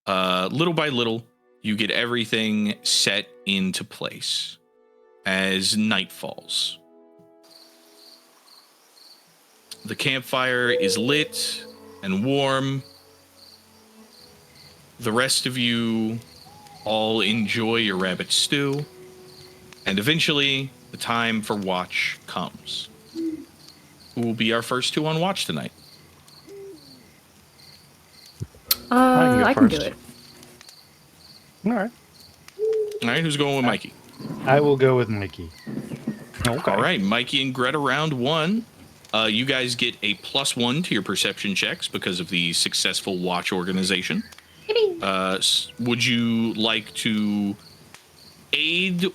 little by little, you get everything set into place as night falls. The campfire is lit and warm. The rest of you all enjoy your rabbit stew. And eventually, the time for watch comes. Who will be our first 2 on watch tonight? I can do first. it. All right. All right, who's going with Mykie? I will go with Mykie. Okay. All right, Mykie and Greta, round 1. You guys get a +1 to your perception checks because of the successful watch organization. Would you like to aid?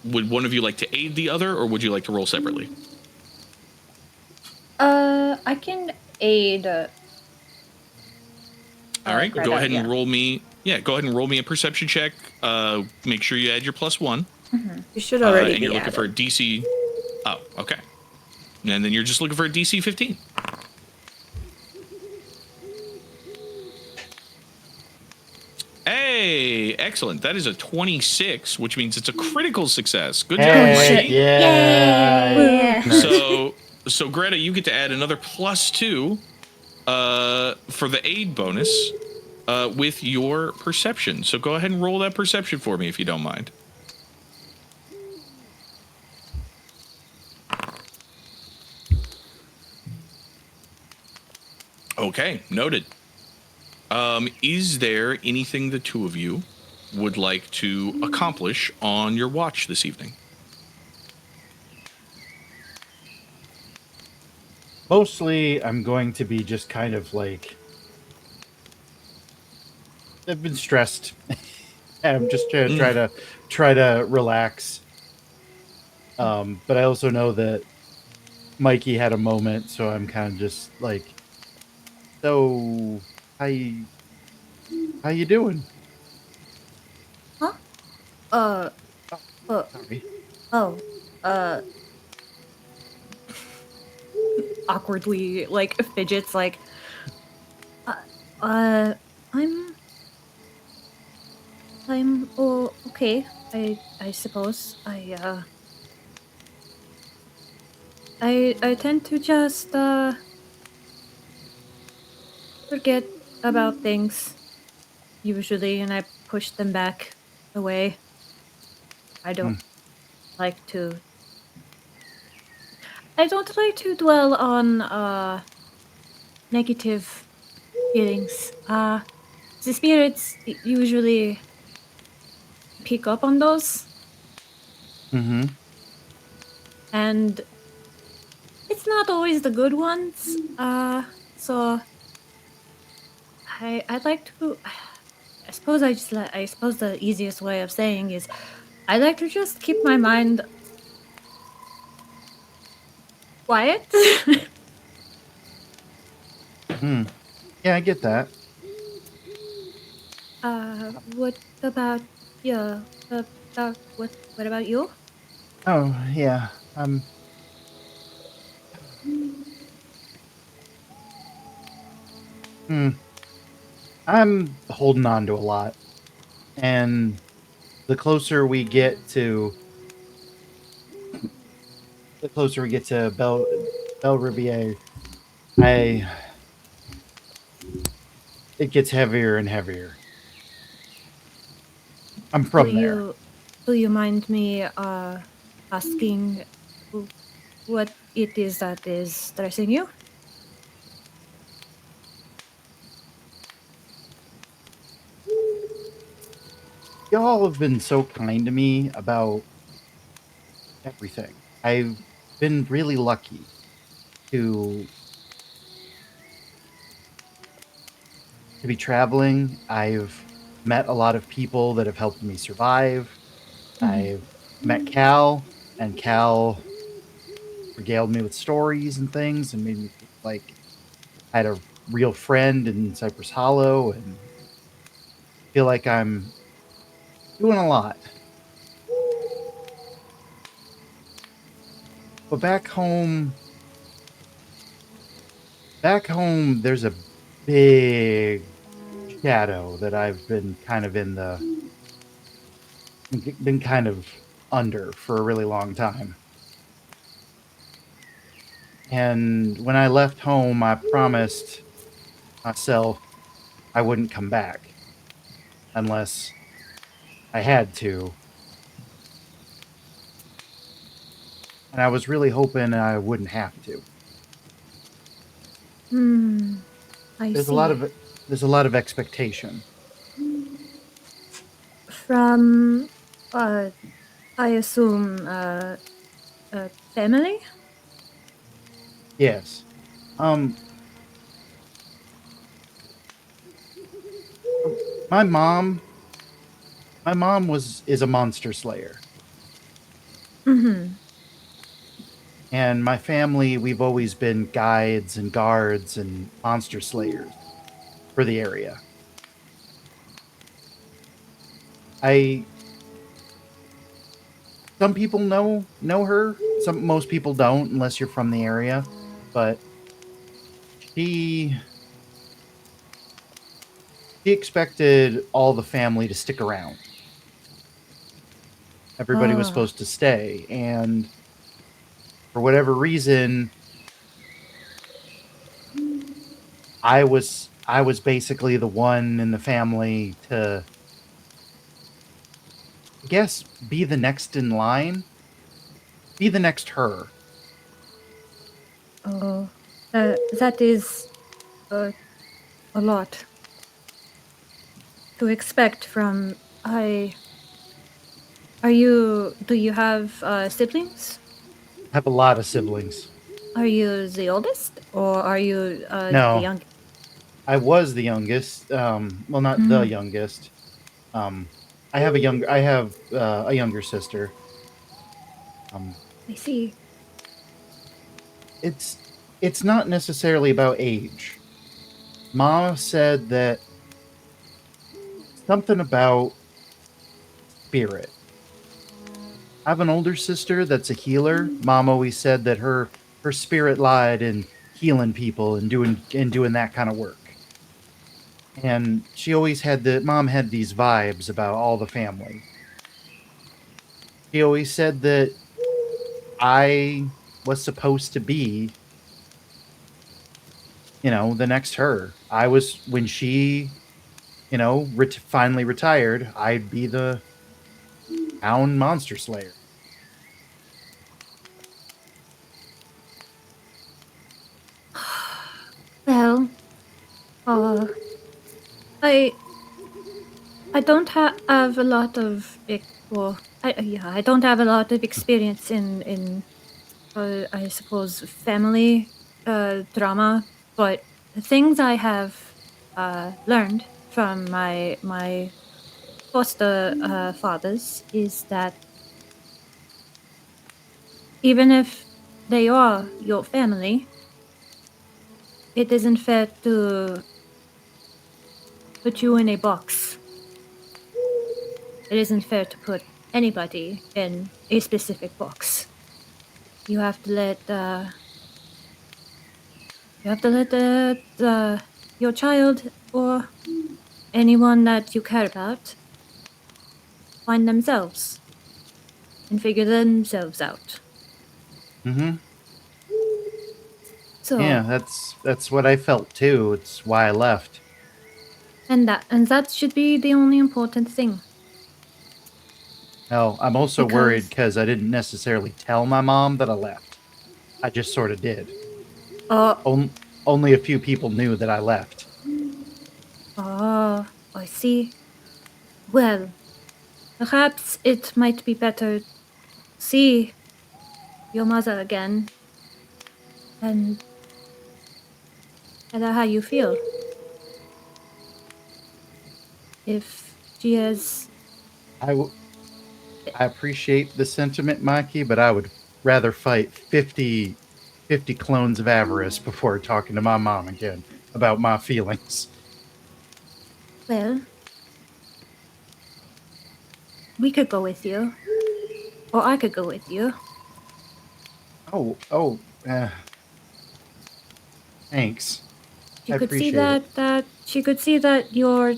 Would one of you like to aid the other, or would you like to roll separately? I can aid. All right, Greta, go ahead and yeah. roll me. Yeah, go ahead and roll me a perception check. Make sure you add your +1. You should already and be you're looking at for a it. DC. Oh, okay. And then you're just looking for a DC 15. Hey, excellent. That is a 26, which means it's a critical success. Good job, Mikey. Yeah. So Greta, you get to add another +2 for the aid bonus with your perception. So go ahead and roll that perception for me if you don't mind. Okay, noted. Is there anything the 2 of you would like to accomplish on your watch this evening? Mostly, I'm going to be just kind of like... I've been stressed. And I'm just trying to try to relax. But I also know that Mykie had a moment, so I'm kind of just like, so how you doing? Huh? Sorry. Awkwardly, like, fidgets, like, I'm okay, I suppose. I tend to just, forget about things, usually, and I push them back away. I don't like to dwell on, negative feelings. The spirits usually pick up on those. Mm-hmm. And it's not always the good ones. So I'd like to. I suppose the easiest way of saying is, I like to just keep my mind quiet. Yeah, I get that. What about you? What about you? Oh, yeah. I'm holding on to a lot. And the closer we get to Bel Riviere, it gets heavier and heavier. I'm from there. Do you mind me asking what it is that is stressing you? Y'all have been so kind to me about everything. I've been really lucky to be traveling. I've met a lot of people that have helped me survive. I've met Cal, and Cal regaled me with stories and things and made me feel like I had a real friend in Cypress Hollow, and feel like I'm doing a lot. But back home, there's a big shadow that I've been kind of under for a really long time. And when I left home, I promised myself I wouldn't come back unless I had to. And I was really hoping I wouldn't have to. I There's see. There's a lot of expectation. From, I assume, family? Yes. My mom is a monster slayer. And my family, we've always been guides and guards and monster slayers for the area. Some people know her. Most people don't, unless you're from the area. But she expected all the family to stick around. Everybody was supposed to stay, and for whatever reason, I was basically the one in the family to, I guess, be the next in line, be the next her. Oh, that is a lot to expect from. Do you have siblings? I have a lot of siblings. Are you the oldest, or are you the No, youngest? I was the youngest. Well, not the youngest. I have a younger sister. I see. It's not necessarily about age. Mama said that something about spirit. I have an older sister that's a healer. Mom always said that her spirit lied in healing people and doing that kind of work. And she always had mom had these vibes about all the family. She always said that I was supposed to be, the next her. I was, when she, finally retired, I'd be the town monster slayer. Well, I don't have a lot of I don't have a lot of experience in I suppose family drama, but the things I have learned from my foster fathers is that even if they are your family, it isn't fair to put you in a box. It isn't fair to put anybody in a specific box. You have to let your child or anyone that you care about find themselves and figure themselves out. Mm-hmm. So Yeah, that's what I felt too. It's why I left. and that should be the only important thing. Hell, I'm also worried Because- because I didn't necessarily tell my mom that I left. I just sort of did. Only a few people knew that I left. I see. Well, perhaps it might be better to see your mother again and tell her how you feel. If she has... I appreciate the sentiment, Mykie, but I would rather fight 50 clones of avarice before talking to my mom again about my feelings. Well, we could go with you. Or I could go with you. Thanks. She I could see appreciate it. that she could see that you're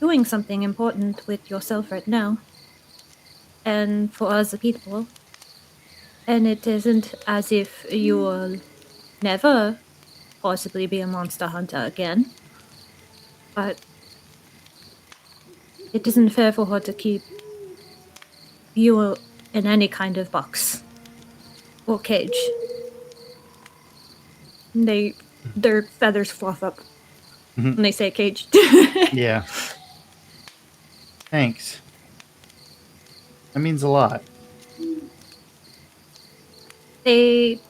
doing something important with yourself right now. And for other people. And it isn't as if you will never possibly be a monster hunter again. But it isn't fair for her to keep you in any kind of box or cage. Their feathers fluff up when they say cage. Yeah. Thanks. That means a lot. They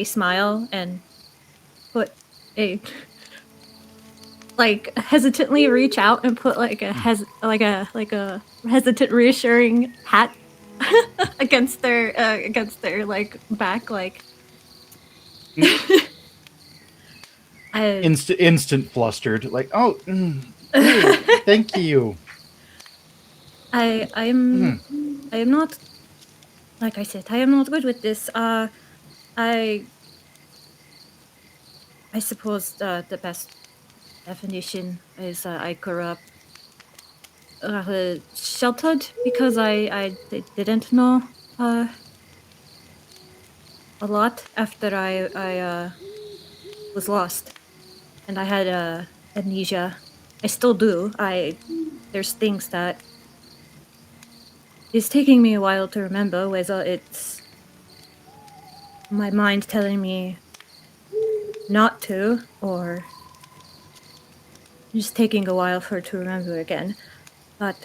smile and put a like hesitantly reach out and put like a hesitant reassuring hat against their like back like Instant flustered. Like, hey, thank you. I am not, like I said, I am not good with this. I suppose the best definition is I grew up sheltered because I didn't know a lot after I was lost, and I had amnesia. I still do. There's things that is taking me a while to remember, whether it's my mind telling me not to, or just taking a while for it to remember again. But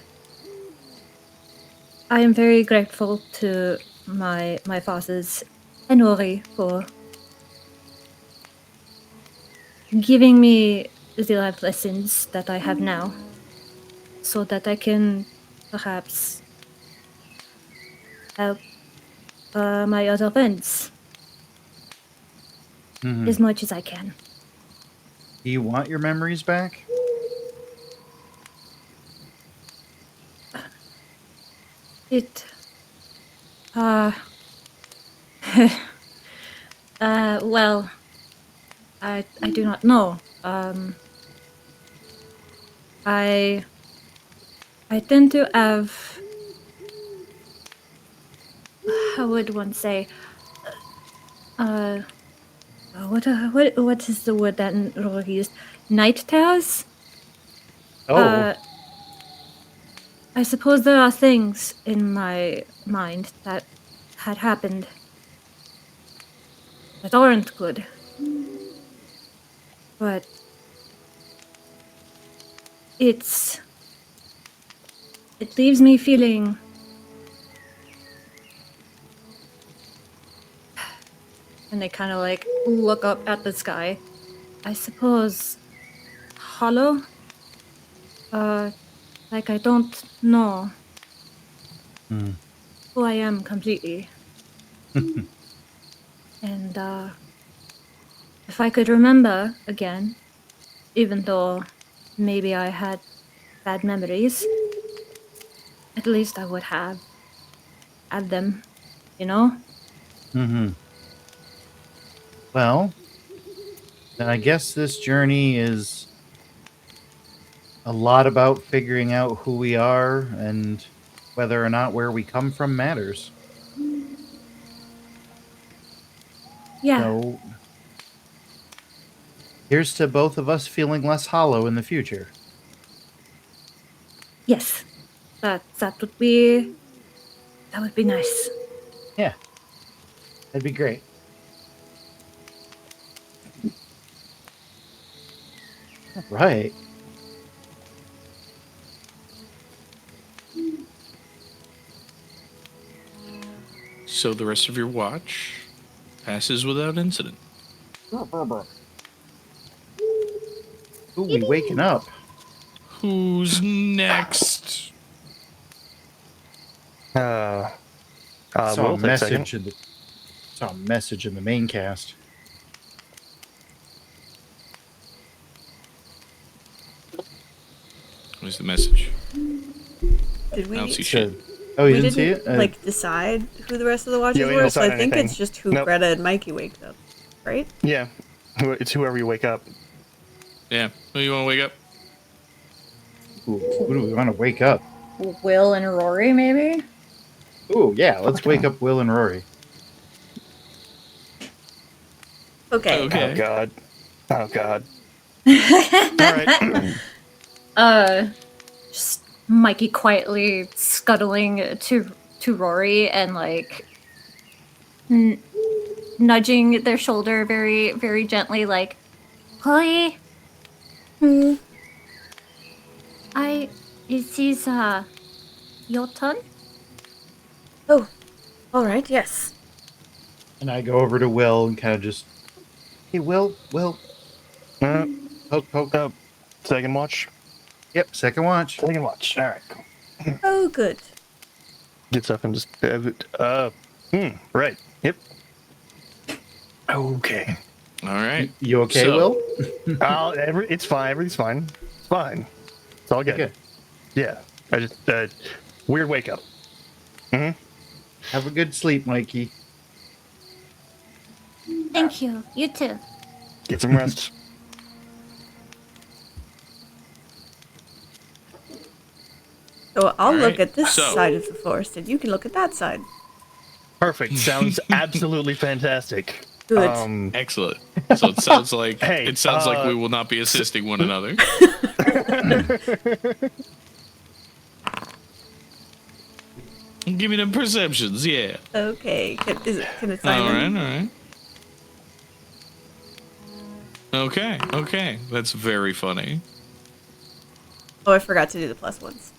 I am very grateful to my fathers and Rori for giving me the life lessons that I have now, so that I can perhaps help my other friends as much as I can. Do you want your memories back? It well, I do not know. I tend to have, how would one say, what is the word that Rori used? Night terrors? I suppose there are things in my mind that had happened that aren't good. But it leaves me feeling and they kind of like look up at the sky. I suppose hollow? Like I don't know who I am completely. And if I could remember again, even though maybe I had bad memories, at least I would have had them, you know? Mm-hmm. Well, then I guess this journey is a lot about figuring out who we are and whether or not where we come from matters. Yeah. So here's to both of us feeling less hollow in the future. Yes. That would be nice. Yeah, that'd be great. All right. So the rest of your watch passes without incident. Ooh, we waking up. Who's next? Saw We'll a take a second. message saw a message in the main cast. Where's the message? Did we? I don't see shit. Oh, you We didn't see it? like decide who the rest of the watches Yeah, we were. didn't So I decide think anything. it's just who Nope. Greta and Mykie waked up, right? Yeah, it's whoever you wake up. Yeah. Who you want to wake up? Ooh, who do we want to wake up? Will and Rory, maybe? Ooh, yeah, let's wake up Will and Rory. Okay. Okay. Oh God. Oh God. All right. Just Mykie quietly scuttling to Rory and like nudging their shoulder very, very gently, like, Chloe, it is your turn. Oh, all right. Yes. And I go over to Will and kind of just, hey, Will, poke. Second watch. Yep, second watch. Second watch. All right. Cool. Oh, good. Gets up and just. Right. Yep. Okay. All right. You okay, So- Will? It's fine. Everything's fine. It's fine. It's all good. Good. Yeah. I just weird wake up. Have a good sleep, Mykie. Thank you. You too. Get some rest. So I'll All look right, at this so- side of the forest, and you can look at that side. Perfect. Sounds absolutely fantastic. Good. Excellent. So it sounds like Hey, like we will not be assisting one another. Give me them perceptions, yeah. Okay. Can it All Simon? right. Okay. That's very funny. Oh, I forgot to do the plus ones.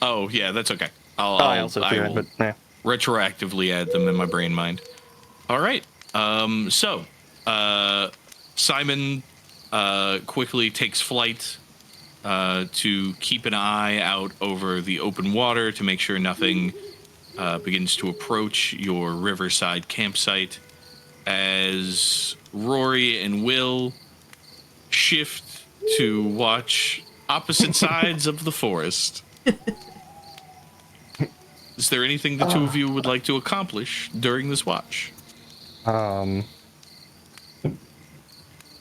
Oh yeah, that's okay. I also I figured, will but yeah. retroactively add them in my brain mind. All right. So Simon quickly takes flight to keep an eye out over the open water to make sure nothing begins to approach your riverside campsite, as Rory and Will shift to watch opposite sides of the forest. Is there anything the two of you would like to accomplish during this watch?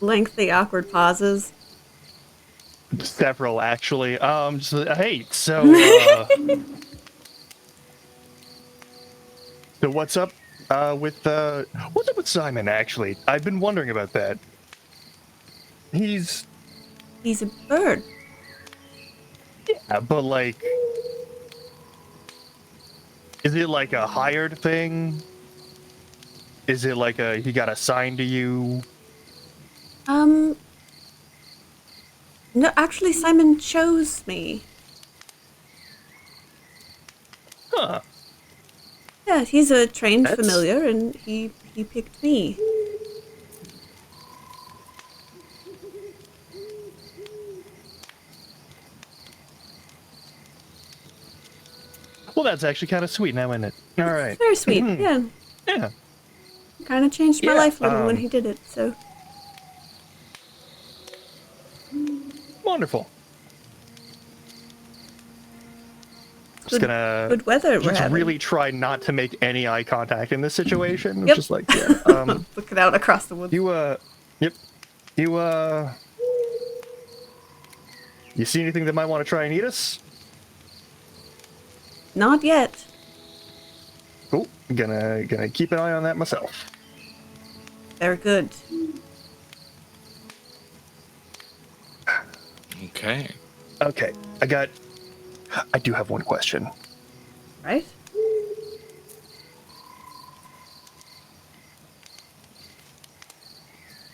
Lengthy, awkward pauses. Several actually. Hey, so so what's up with Simon? Actually, I've been wondering about that. He's He's a bird. but like, is it like a hired thing? Is it like he got assigned to you? No, actually, Simon chose me. Huh. Yeah, he's a trained That's- familiar, and he picked me. Well, that's actually kind of sweet now, isn't it? All right. Very sweet. Yeah. Yeah. kind of changed my Yeah, life a little when he did it. So wonderful. Just gonna good weather we're just having. really try not to make any eye contact in this situation. Yep. Just like, yeah. Looking out across the woods. You see anything that might want to try and eat us? Not yet. Cool. Gonna keep an eye on that myself. They're good. Okay. Okay, I do have one question. Right?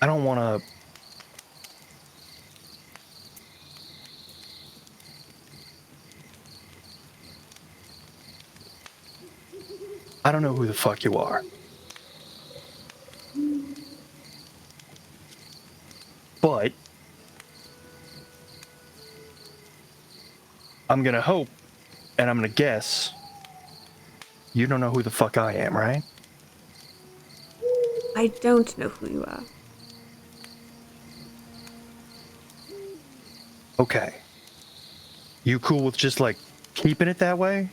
I don't want to. I don't know who the fuck you are. But I'm gonna hope, and I'm gonna guess, you don't know who the fuck I am, right? I don't know who you are. Okay. You cool with just like keeping it that way?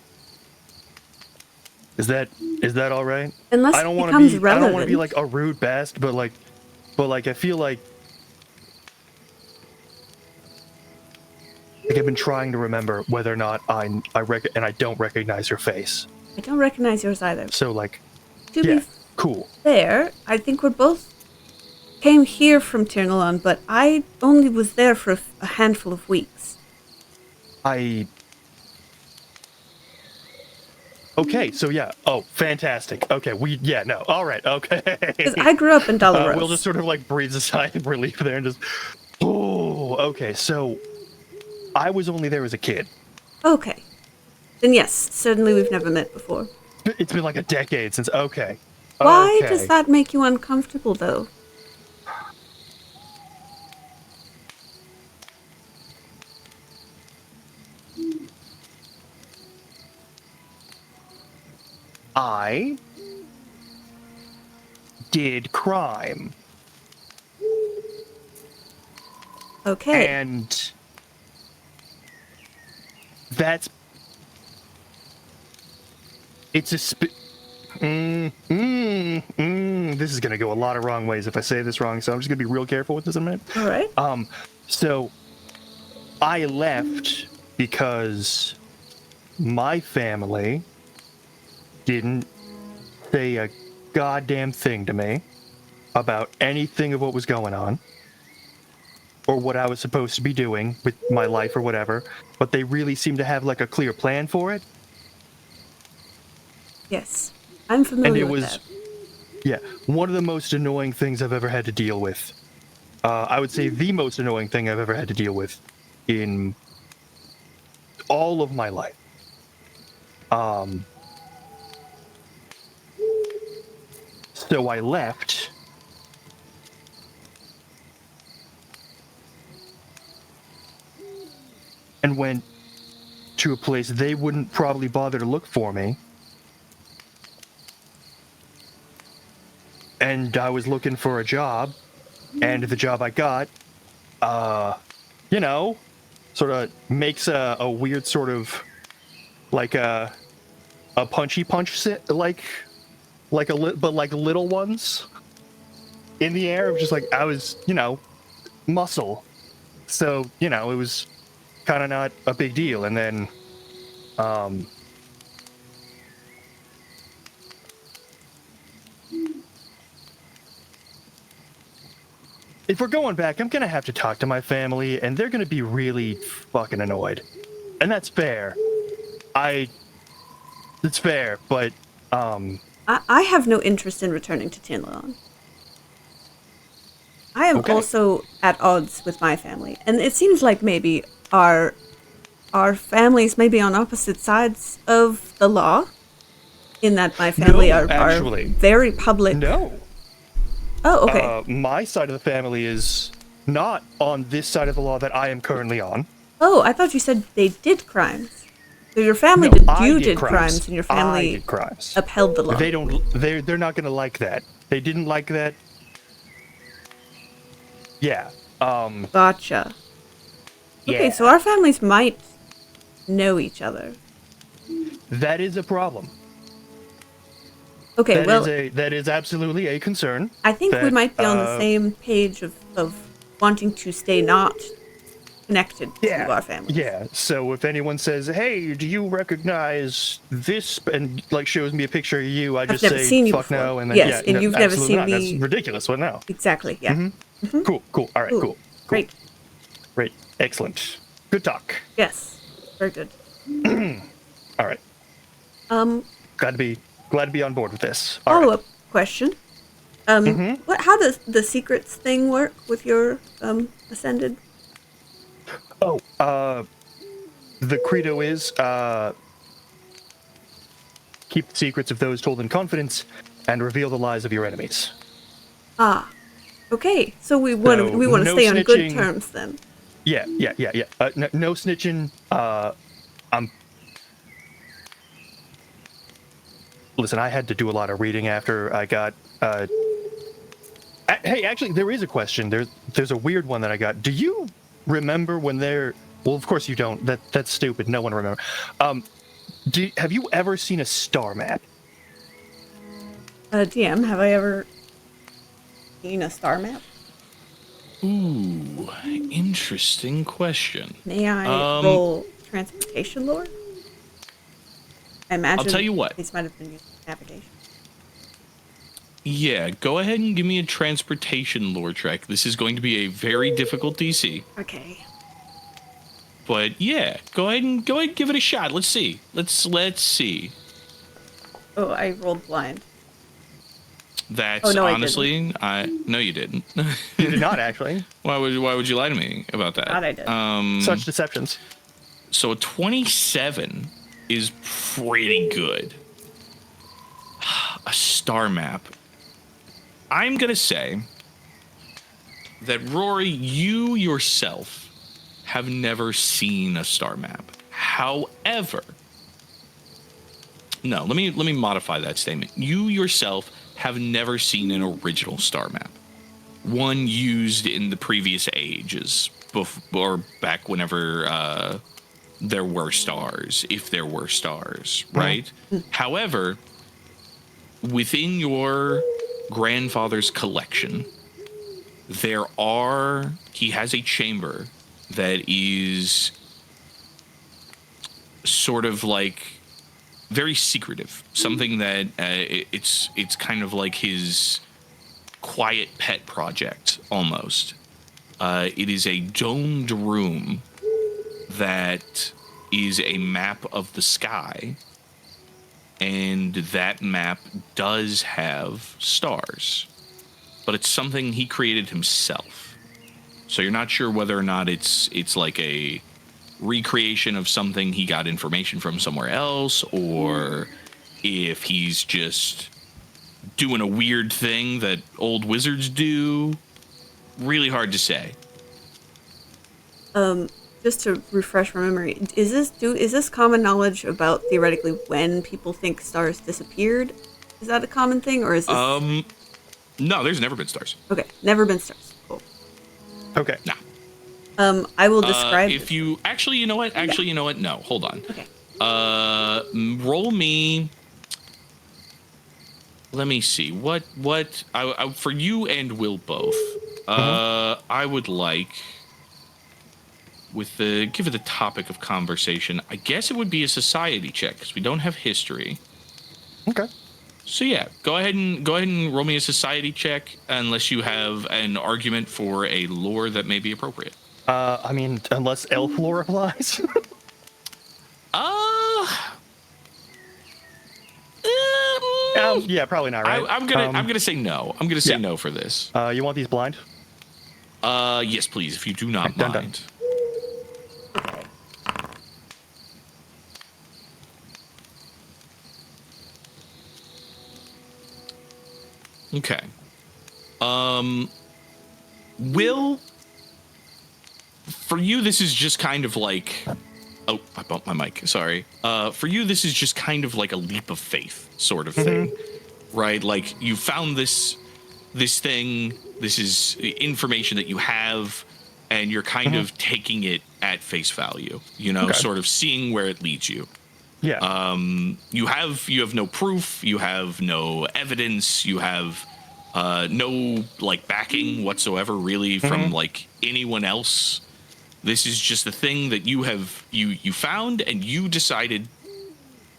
Is that all right? Unless I it don't want becomes to be I don't want to relevant. be like a rude best, but like I feel like I've been trying to remember whether or not I don't recognize your face. I don't recognize yours either. So like, To yeah, be cool. fair, I think we're both came here from Tirnalon, but I only was there for a handful of weeks. Okay, so yeah. Oh, fantastic. Okay, all right, okay. Because I grew up in Dalaros. Will just sort of like breathes a sigh of relief there and just, oh, okay, so I was only there as a kid. Okay. Then yes, certainly we've never met before. It's been like a decade since, okay. Why Okay. does that make you uncomfortable, though? I did crime. Okay. And that's it's a this is gonna go a lot of wrong ways if I say this wrong, so I'm just gonna be real careful with this in a minute. All right. So I left because my family didn't say a goddamn thing to me about anything of what was going on or what I was supposed to be doing with my life or whatever, but they really seemed to have like a clear plan for it. Yes. I'm familiar with that. Yeah, one of the most annoying things I've ever had to deal with. I would say the most annoying thing I've ever had to deal with in all of my life. So I left. And went to a place they wouldn't probably bother to look for me. And I was looking for a job, and the job I got, sort of makes a weird sort of, like a punchy punch, but like little ones in the air. It was just like, I was, muscle. So, it was kind of not a big deal. And then, if we're going back, I'm going to have to talk to my family, and they're going to be really fucking annoyed. And that's fair. It's fair, but, I have no interest in returning to Tirnalon. I am Okay. also at odds with my family, and it seems like maybe our families may be on opposite sides of the law, in that my family No, are actually. very public. no. Oh, okay. My side of the family is not on this side of the law that I am currently on. Oh, I thought you said they did crimes. So your family No, did, I you did did crimes. crimes, and your I family did crimes. upheld the law. They don't. They're not gonna like that. They didn't like that. Yeah. Gotcha. Okay, Yeah. so our families might know each other. That is a problem. Okay, well, That is absolutely a concern. I think we that, might be on the same page of wanting to stay not connected Yeah. to our families. Yeah. So if anyone says, "Hey, do you recognize this?" and like shows me a picture of you, I just never say, seen you "Fuck before." no," and then Yes, yeah, and no, you've never absolutely seen not. me- That's ridiculous. What now? Exactly, yeah. Mm-hmm. Cool. All right. Ooh, Cool. Great. Great. Excellent. Good talk. Yes. Very good. All right. Glad to be on board with this. All right. Follow-up question. How does the secrets thing work with your ascended? Oh, the credo is keep the secrets of those told in confidence and reveal the lies of your enemies. Ah. Okay, so we want to So, no stay on good snitching. terms then. Yeah. No snitching. Listen, I had to do a lot of reading after I got. Hey, actually, there is a question. There's a weird one that I got. Do you remember when they're? Well, of course you don't. That's stupid. No one remember. Have you ever seen a star map? DM, have I ever seen a star map? Ooh, interesting question. May I roll transportation lore? I imagine tell you what. these might have been used for navigation. Yeah, go ahead and give me a transportation lore check. This is going to be a very difficult DC. Okay. But yeah, go ahead and give it a shot. Let's see. Let's see. Oh, I rolled blind. That's Oh, no, honestly, no, you didn't. You did not actually. Why would you lie to me about that? Thought I did. Such deceptions. So a 27 is pretty good. A star map. I'm gonna say that Rori, you yourself have never seen a star map. However, no, let me modify that statement. You yourself have never seen an original star map. One used in the previous ages, or back whenever there were stars, if there were stars, right? However, within your grandfather's collection, he has a chamber that is sort of like very secretive, something that it's kind of like his quiet pet project almost. It is a domed room that is a map of the sky, and that map does have stars, but it's something he created himself. So you're not sure whether or not it's like a recreation of something he got information from somewhere else, or if he's just doing a weird thing that old wizards do. Really hard to say. Just to refresh my memory, is this common knowledge about theoretically when people think stars disappeared? Is that a common thing, or is this? No, there's never been stars. Okay, never been stars. Cool. Okay. Nah. I will describe. If you actually, you know what? Actually, you know what? No, hold on. Okay. Roll me. Let me see. What? I for you and Will both. I would like. Give it the topic of conversation, I guess it would be a society check because we don't have history. Okay. So yeah, go ahead and roll me a society check unless you have an argument for a lore that may be appropriate. I mean, unless elf lore applies. Yeah, probably not, right? I'm gonna say no. I'm gonna say no for this. You want these blind? Yes, please, if you do not Done. mind. Okay. Will, for you, this is just kind of like Oh, I bumped my mic. Sorry. For you, this is just kind of like a leap of faith sort of thing, right? Like you found this thing. This is information that you have, and you're kind of taking it at face value. You know, sort of seeing where it leads you. Yeah. You have no proof. You have no evidence. You have no like backing whatsoever, really, from like anyone else. This is just a thing that you found, and you decided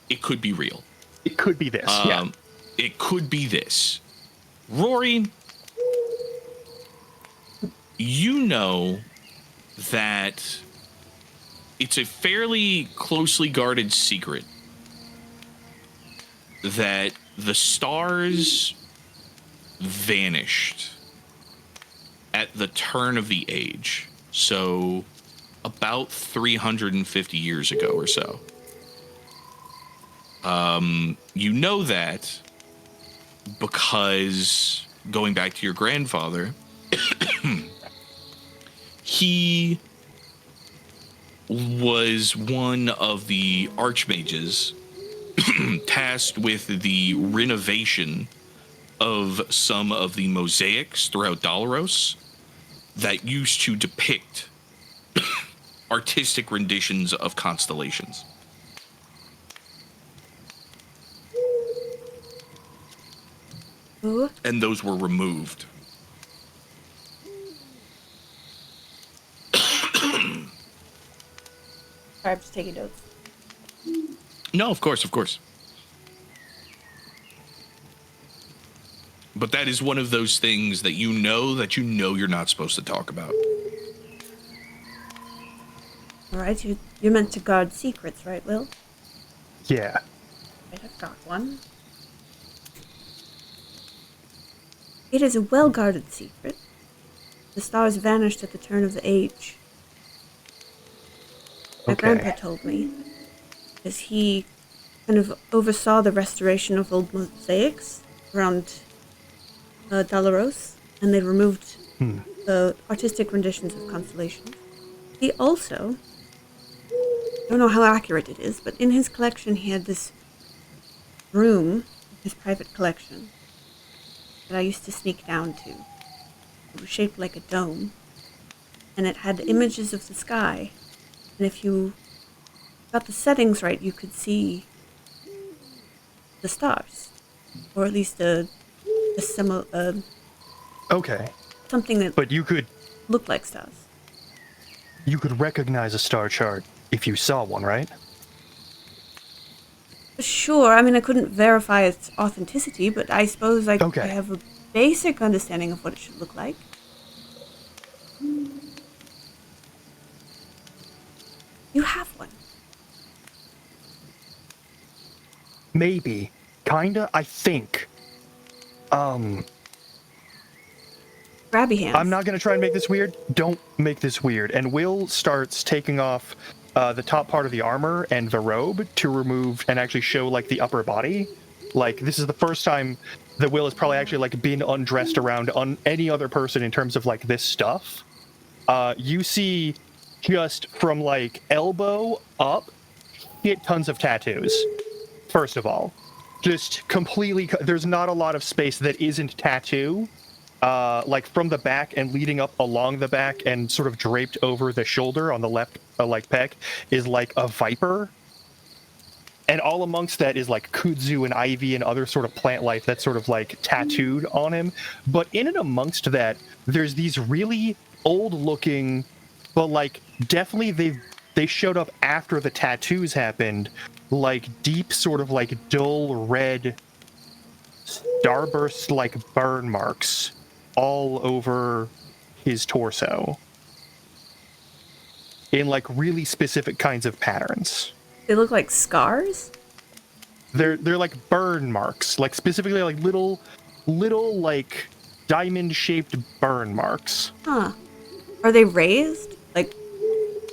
it could be real. It could be this. It could be this. Rori, you know that it's a fairly closely guarded secret that the stars vanished at the turn of the age. So about 350 years ago or so. You know that because going back to your grandfather, he was one of the archmages tasked with the renovation of some of the mosaics throughout Dalaros that used to depict artistic renditions of constellations. Ooh. And those were removed. Sorry, I'm just taking notes. No, of course, of course. But that is one of those things that you know you're not supposed to talk about. All right, you're meant to guard secrets, right, Will? Yeah. Right, I've got one. It is a well-guarded secret. The stars vanished at the turn of the age. My grandpa told me, as he kind of oversaw the restoration of old mosaics around Dalaros, and they removed artistic renditions of constellations. He also, I don't know how accurate it is, but in his collection he had this room, his private collection, that I used to sneak down to. It was shaped like a dome, and it had images of the sky. And if you got the settings right, you could see the stars, or at least Okay. something that But you could looked like stars. recognize a star chart if you saw one, right? Sure, I mean, I couldn't verify its authenticity, but I suppose I Okay. have a basic understanding of what it should look like. You have one. Maybe. Kinda, I think. Grabby hands. I'm not gonna try and make this weird. Don't make this weird. And Will starts taking off the top part of the armor and the robe to remove and actually show like the upper body. Like this is the first time that Will has probably actually like been undressed around any other person in terms of like this stuff. You see just from like elbow up, shit tons of tattoos. First of all, just completely. There's not a lot of space that isn't tattoo. Like from the back and leading up along the back and sort of draped over the shoulder on the left, like pec, is like a viper. And all amongst that is like kudzu and ivy and other sort of plant life that's sort of like tattooed on him. But in and amongst that, there's these really old looking, but like definitely they showed up after the tattoos happened, like deep sort of like dull red starburst like burn marks all over his torso in like really specific kinds of patterns. They look like scars? They're like burn marks, like specifically like little like diamond shaped burn marks. Huh. Are they raised? Like,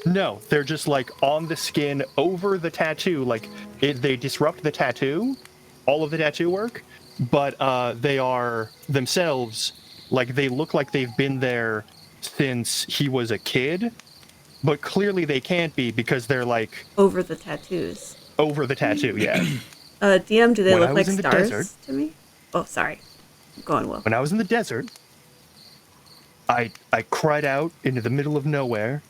No, they're just like on the skin over the tattoo. Like they disrupt the tattoo, all of the tattoo work, but they are themselves like they look like they've been there since he was a kid. but clearly they can't be because they're like Over the tattoos. over the tattoo. Yeah. DM, do they When I look was like in the stars desert- to me? Oh, sorry. Keep going, Will. When I was in the desert, I cried out into the middle of nowhere,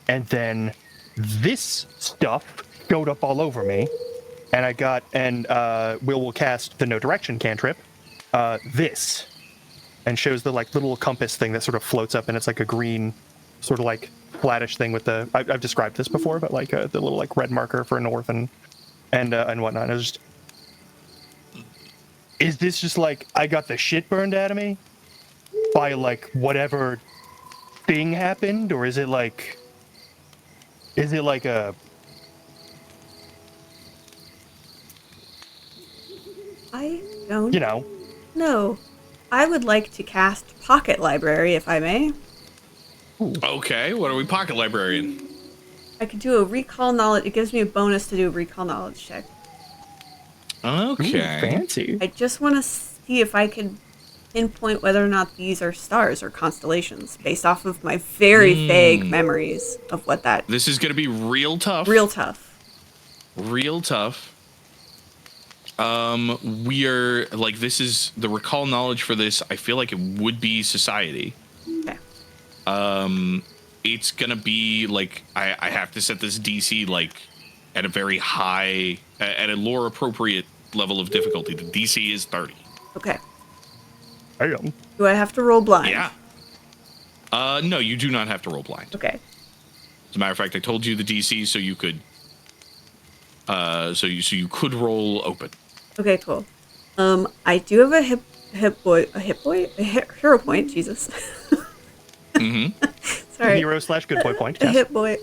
and then this stuff showed up all over me, and I got will cast the no direction cantrip. This, and shows the like little compass thing that sort of floats up, and it's like a green, sort of like flattish thing with the. I've described this before, but like the little like red marker for north and whatnot. And I was just, is this just like I got the shit burned out of me by like whatever thing happened, or is it like a I don't you know? know. I would like to cast Pocket Library, if I may. Okay, what are we pocket librarian? I could do a recall knowledge. It gives me a bonus to do a recall knowledge check. Okay. Ooh, fancy. I just want to see if I can pinpoint whether or not these are stars or constellations based off of my very vague memories of what that. This is going to be real tough. Real tough. Real tough. We are like, this is the recall knowledge for this. I feel like it would be society. Okay. It's gonna be like, I have to set this DC like at a very high, at a lore appropriate level of difficulty. The DC is 30. Okay. Damn. Do I have to roll blind? Yeah. No, you do not have to roll blind. Okay. As a matter of fact, I told you the DC so you could, so you could roll open. Okay, cool. I do have a hero point. Jesus. Mm-hmm. Sorry. Hero / good boy point. A Yes. hit boy.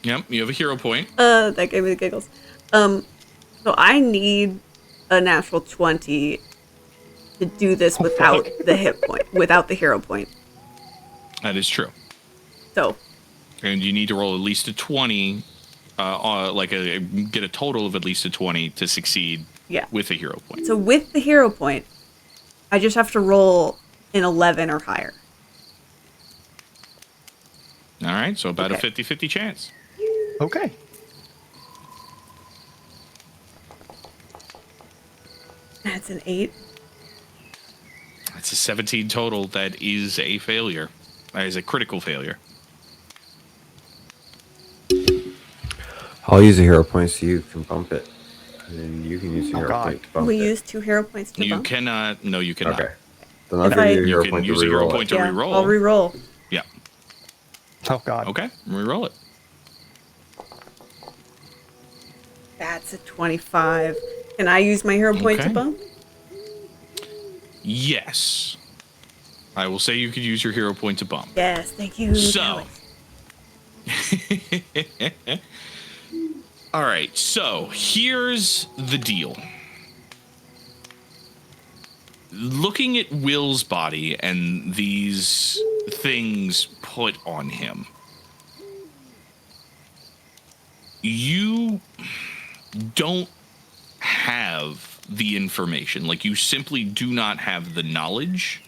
Yep, you have a hero point. That gave me the giggles. So I need a natural 20 to do this without the hit point, without the hero point. That is true. So, And you need to roll at least a 20, get a total of at least a 20 to succeed yeah. with a hero point. So with the hero point, I just have to roll an 11 or higher. All right, so about Okay. a 50-50 chance. Okay. That's an 8. That's a 17 total. That is a failure. That is a critical failure. I'll use a hero point so you can bump it. And then you can use a Oh, hero God. point to bump We it. use 2 hero points to You bump. cannot. No, you cannot. Okay. Then I'll If give I- you a You hero can point to use a hero reroll point it. to Yeah, reroll. I'll reroll. Yeah. Oh God. Okay, reroll it. That's a 25. Can I use my hero point to Okay. bump? Yes. I will say you could use your hero point to bump. Yes, thank you. So. Calix. All right, so here's the deal. Looking at Will's body and these things put on him, you don't have the information. Like, you simply do not have the knowledge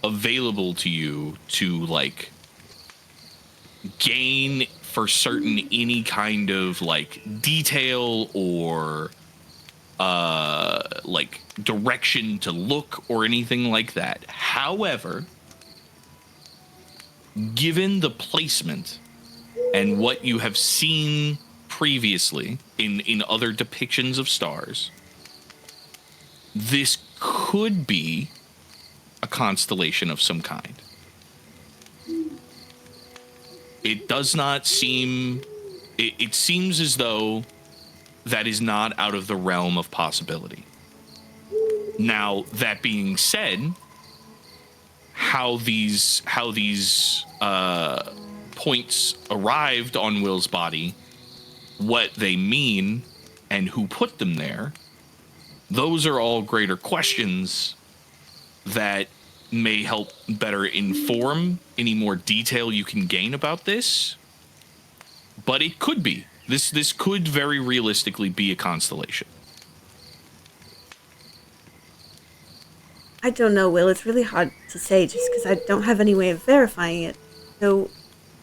available to you to, like, gain for certain any kind of, like, detail or like direction to look or anything like that. However, given the placement and what you have seen previously in other depictions of stars, this could be a constellation of some kind. It does not seem... It seems as though that is not out of the realm of possibility. Now, that being said, how these points arrived on Will's body, what they mean, and who put them there, those are all greater questions that may help better inform any more detail you can gain about this. But it could be. This could very realistically be a constellation. I don't know, Will. It's really hard to say just because I don't have any way of verifying it. So,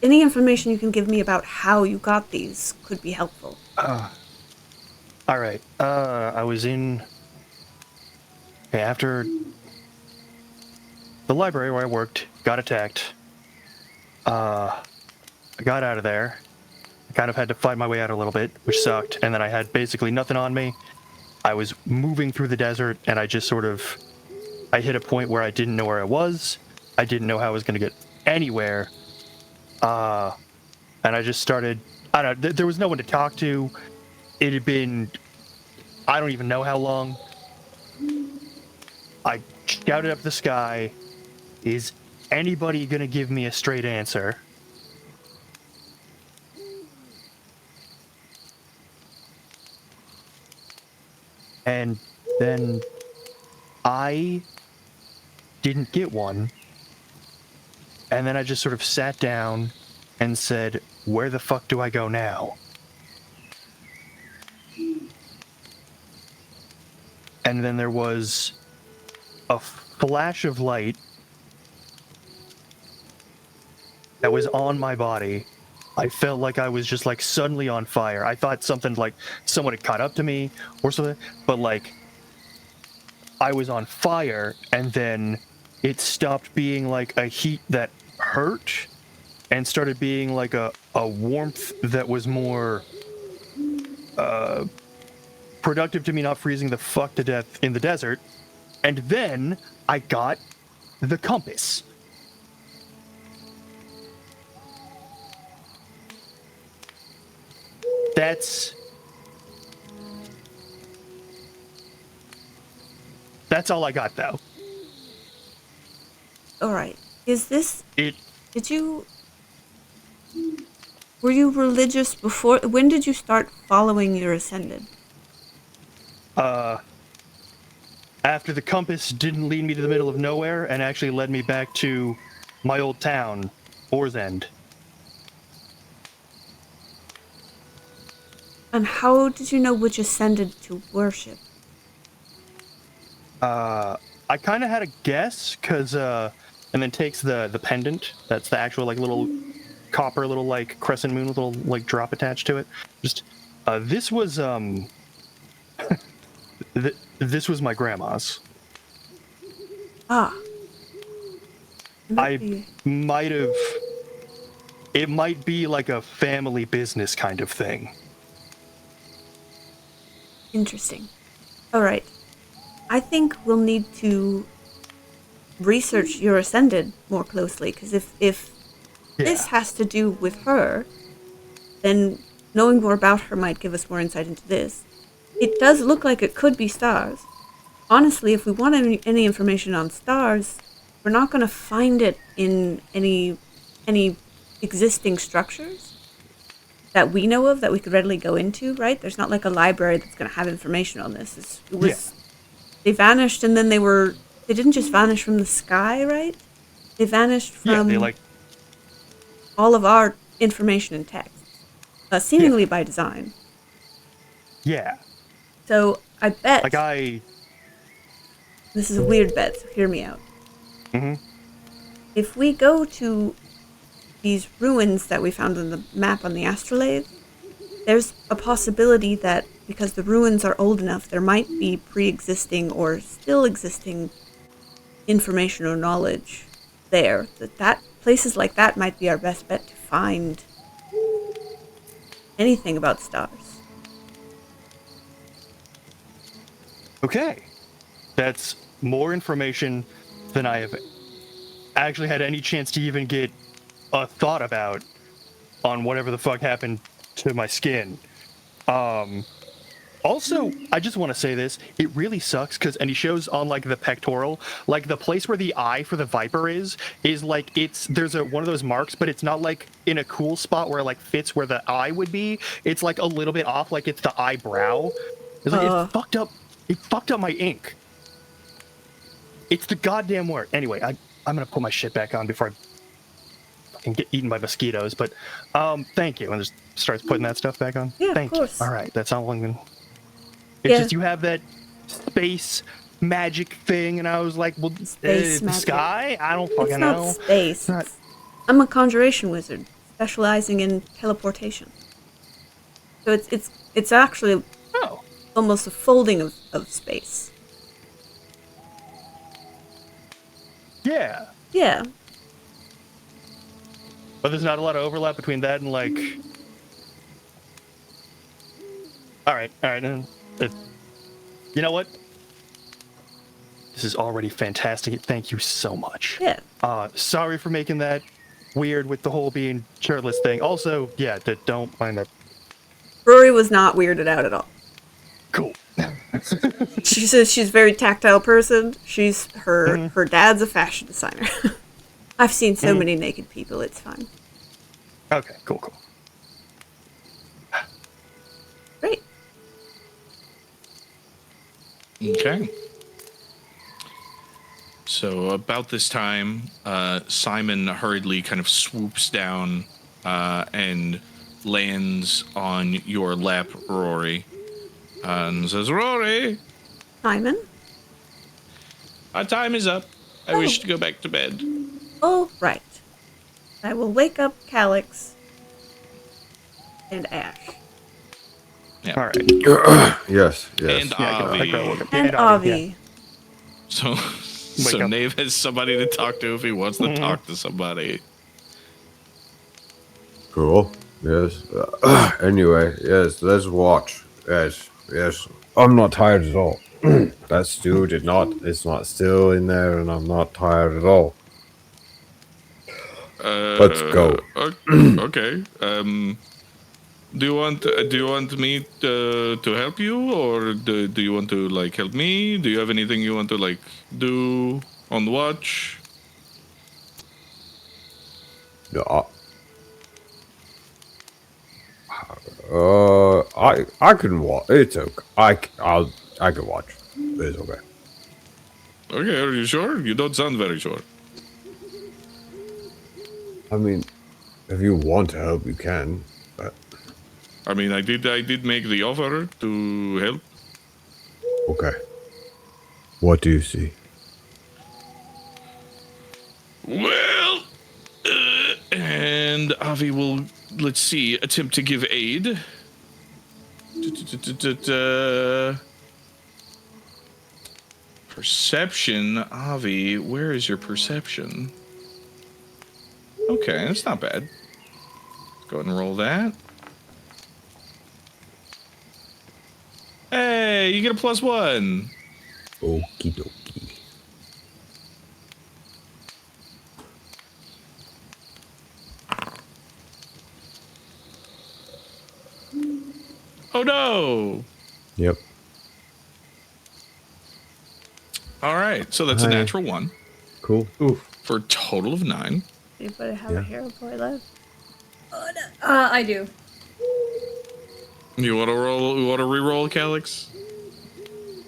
any information you can give me about how you got these could be helpful. All right. I was in. Okay, after the library where I worked got attacked. I got out of there. I kind of had to fight my way out a little bit, which sucked. And then I had basically nothing on me. I was moving through the desert, and I just sort of. I hit a point where I didn't know where I was. I didn't know how I was going to get anywhere. And I just started. I don't know. There was no one to talk to. It had been. I don't even know how long. I shouted up the sky, is anybody gonna give me a straight answer? And then I didn't get one. And then I just sort of sat down and said, where the fuck do I go now? And then there was a flash of light that was on my body. I felt like I was just like suddenly on fire. I thought something like someone had caught up to me or something, but like I was on fire, and then it stopped being like a heat that hurt and started being like a warmth that was more productive to me not freezing the fuck to death in the desert. And then I got the compass. That's all I got, though. All right. Is this... It... Did you... Were you religious before... When did you start following your Ascended? After the compass didn't lead me to the middle of nowhere and actually led me back to my old town, Oar's End. And how did you know which Ascended to worship? I kind of had a guess, because, and then takes the pendant. That's the actual, like, little copper, little, like, crescent moon with a little, like, drop attached to it. Just, this was, this was my grandma's. Ah. I might have... It might be like a family business kind of thing. Interesting. All right. I think we'll need to research your Ascended more closely, because if this has to do with her, then knowing more about her might give us more insight into this. It does look like it could be stars. Honestly, if we want any information on stars, we're not going to find it in any existing structures that we know of that we could readily go into, right? There's not like a library that's going to have information on this. They vanished, and then they didn't just vanish from the sky, right? They vanished from all of our information and text, seemingly by design. Yeah. So I bet... This is a weird bet, so hear me out. Mm-hmm. If we go to these ruins that we found on the map on the astrolathe, there's a possibility that because the ruins are old enough, there might be pre-existing or still existing information or knowledge there. That places like that might be our best bet to find anything about stars. Okay. That's more information than I have actually had any chance to even get a thought about on whatever the fuck happened to my skin. Also, I just want to say this, it really sucks and he shows on like the pectoral, like the place where the eye for the viper is like there's one of those marks, but it's not like in a cool spot where it like fits where the eye would be. It's like a little bit off, like it's the eyebrow. It's like it fucked up my ink. It's the goddamn word. Anyway, I'm gonna put my shit back on before I can get eaten by mosquitoes, but thank you. And just starts putting that stuff back on. Yeah, thank of course. you. All right, that's all I'm gonna... It's just you have that space magic thing, and I was like, well, the sky? I don't fucking know. It's not space. I'm a conjuration wizard. specializing in teleportation. So it's actually almost a folding of space. Yeah. Yeah. But there's not a lot of overlap between that and like. All right. You know what? This is already fantastic. Thank you so much. Yeah. Sorry for making that weird with the whole being shirtless thing. Also, yeah, don't mind that. Rori was not weirded out at all. Cool. She says she's a very tactile person. Her dad's a fashion designer. I've seen so many naked people, it's fine. Okay, cool. Great. Okay. So about this time, Simon hurriedly kind of swoops down and lands on your lap, Rori, and says, "Rori, Simon? our time is up. I wish to go back to bed." Oh, right. I will wake up Calix and Ashe. Yeah. All right. Yes. And Avi. And Avi. So Wake up. Knave has somebody to talk to if he wants to talk to somebody. Cool. Yes. Anyway, yes, let's watch. Yes. I'm not tired at all. That stew it's not still in there, and I'm not tired at all. Let's go. Okay. Do you want me to help you, or do you want to like help me? Do you have anything you want to like do on the watch? No, I can watch. It's okay. I can watch. It's okay. Okay, are you sure? You don't sound very sure. I mean, if you want to help, you can. But I mean, I did make the offer to help. okay. What do you see? Well, and Avi will, let's see, attempt to give aid. Perception, Avi, where is your perception? Okay, that's not bad. Go ahead and roll that. Hey, you get a +1. Okie dokie. Oh no! Yep. All right, so that's a Hi. natural 1 Cool. for a total of 9. Anybody have a hero point left? I do. You want to roll? You want to re-roll, Calix?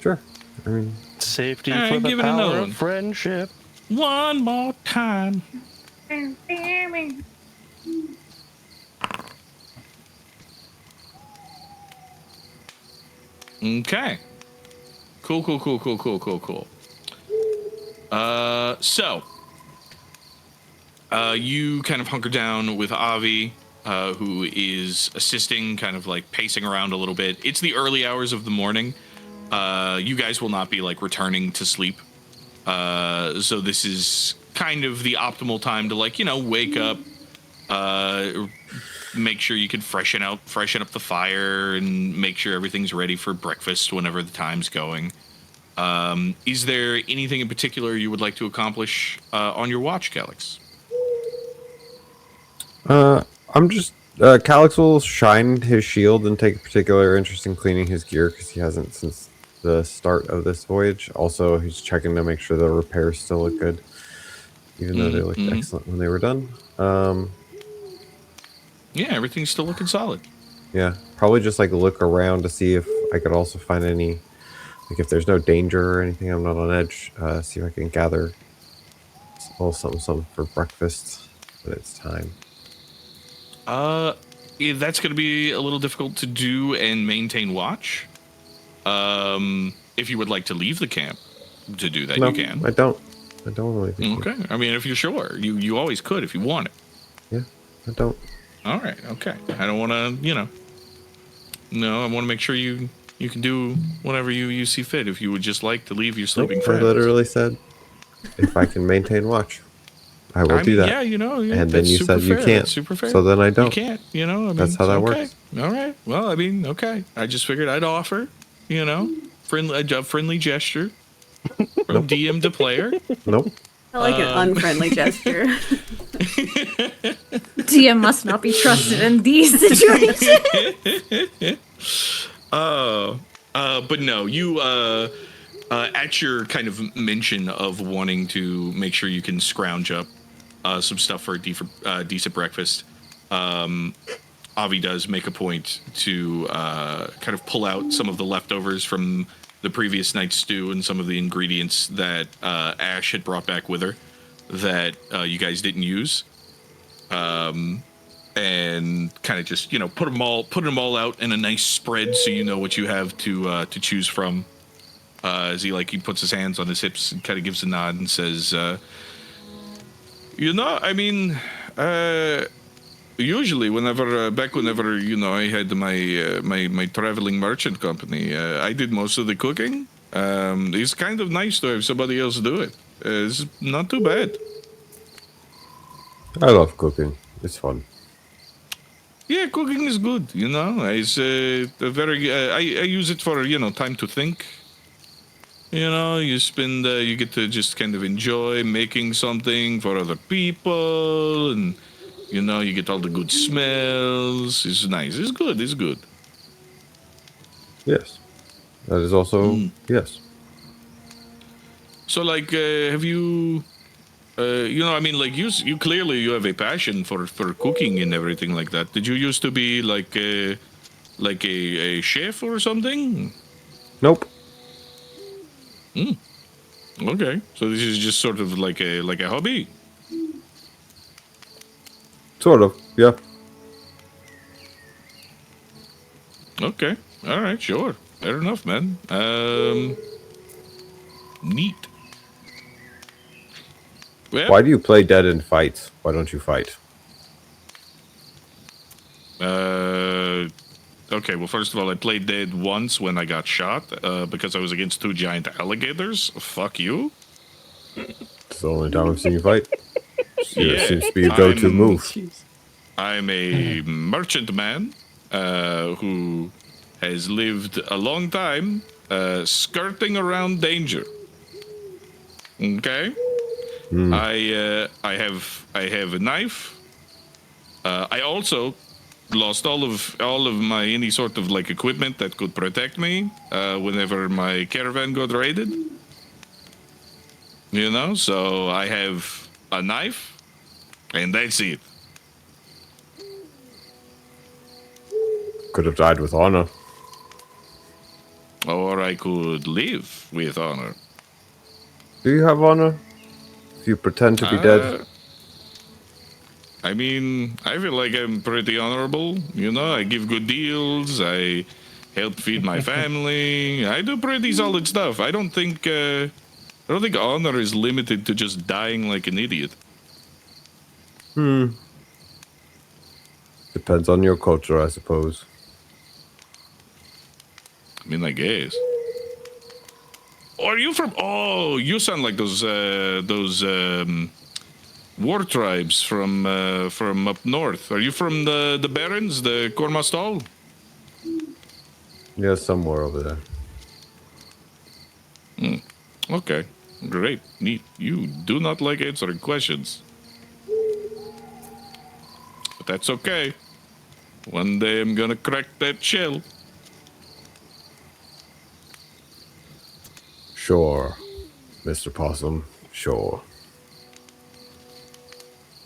Sure. I mean, Safety All right, for the give it another power one. of friendship. One more time. Okay. Cool. So, you kind of hunker down with Avi, who is assisting, kind of like pacing around a little bit. It's the early hours of the morning. You guys will not be like returning to sleep. So this is kind of the optimal time to like, wake up, make sure you can freshen up the fire and make sure everything's ready for breakfast whenever the time's going. Is there anything in particular you would like to accomplish on your watch, Calix? I'm just Calix will shine his shield and take a particular interest in cleaning his gear because he hasn't since the start of this voyage. Also, he's checking to make sure the repairs still look good, even though they looked excellent when they were done. Yeah, everything's still looking solid. Yeah, probably just like look around to see if I could also find any, like if there's no danger or anything, I'm not on edge. See if I can gather a little something for breakfast when it's time. Yeah, that's going to be a little difficult to do and maintain watch. If you would like to leave the camp to do that, No, you can. I don't really think. Okay. I mean, if you're sure, you always could if you want it. Yeah, I don't. All right. Okay. I don't want to, No, I want to make sure you can do whatever you see fit. If you would just like to leave your sleeping I friends. literally said, if I can maintain watch, I will do that. Yeah, and then you said you fair. can't. That's super fair. So then I You don't. can't, That's how that okay. works. All right. Well, okay. I just figured I'd offer, a friendly gesture from DM to player. Nope. I like an unfriendly gesture. DM must not be trusted in these situations. But no, you at your kind of mention of wanting to make sure you can scrounge up some stuff for a decent breakfast, Avi does make a point to kind of pull out some of the leftovers from the previous night's stew and some of the ingredients that Ashe had brought back with her that you guys didn't use, and kind of just put them all out in a nice spread so you know what you have to choose from. As he puts his hands on his hips and kind of gives a nod and says, usually whenever I had my traveling merchant company, I did most of the cooking. It's kind of nice to have somebody else do it. It's not too bad. I love cooking. It's fun. Yeah, cooking is good. It's very. I use it for time to think. You get to just kind of enjoy making something for other people, and you get all the good smells. It's nice. It's good. It's good. Yes. That is also yes. So, have you, you clearly you have a passion for cooking and everything like that. Did you used to be a chef or something? Nope. Okay, so this is just sort of like a hobby. Sort of. Yeah. Okay, all right, sure, fair enough, man. Neat. Well, Why do you play dead in fights? Why don't you fight? Okay, well, first of all, I played dead once when I got shot because I was against 2 giant alligators. Fuck you. It's the only time I've seen you fight. Yeah, Seems to be a go-to move. I'm a merchant man who has lived a long time skirting around danger. Okay? I have a knife. I also lost all of my any sort of equipment that could protect me whenever my caravan got raided. So I have a knife, and that's it. Could have died with honor. Or I could live with honor. Do you have honor? If you pretend to be dead? I feel like I'm pretty honorable. I give good deals. I help feed my family. I do pretty solid stuff. I don't think honor is limited to just dying like an idiot. Depends on your culture, I suppose. I guess. Or are you from? Oh, you sound like those war tribes from up north. Are you from the Barons, the Cormastal? Yeah, somewhere over there. Okay, great, neat. You do not like answering questions, but that's okay. One day I'm gonna crack that shell. Sure, Mr. Possum. Sure.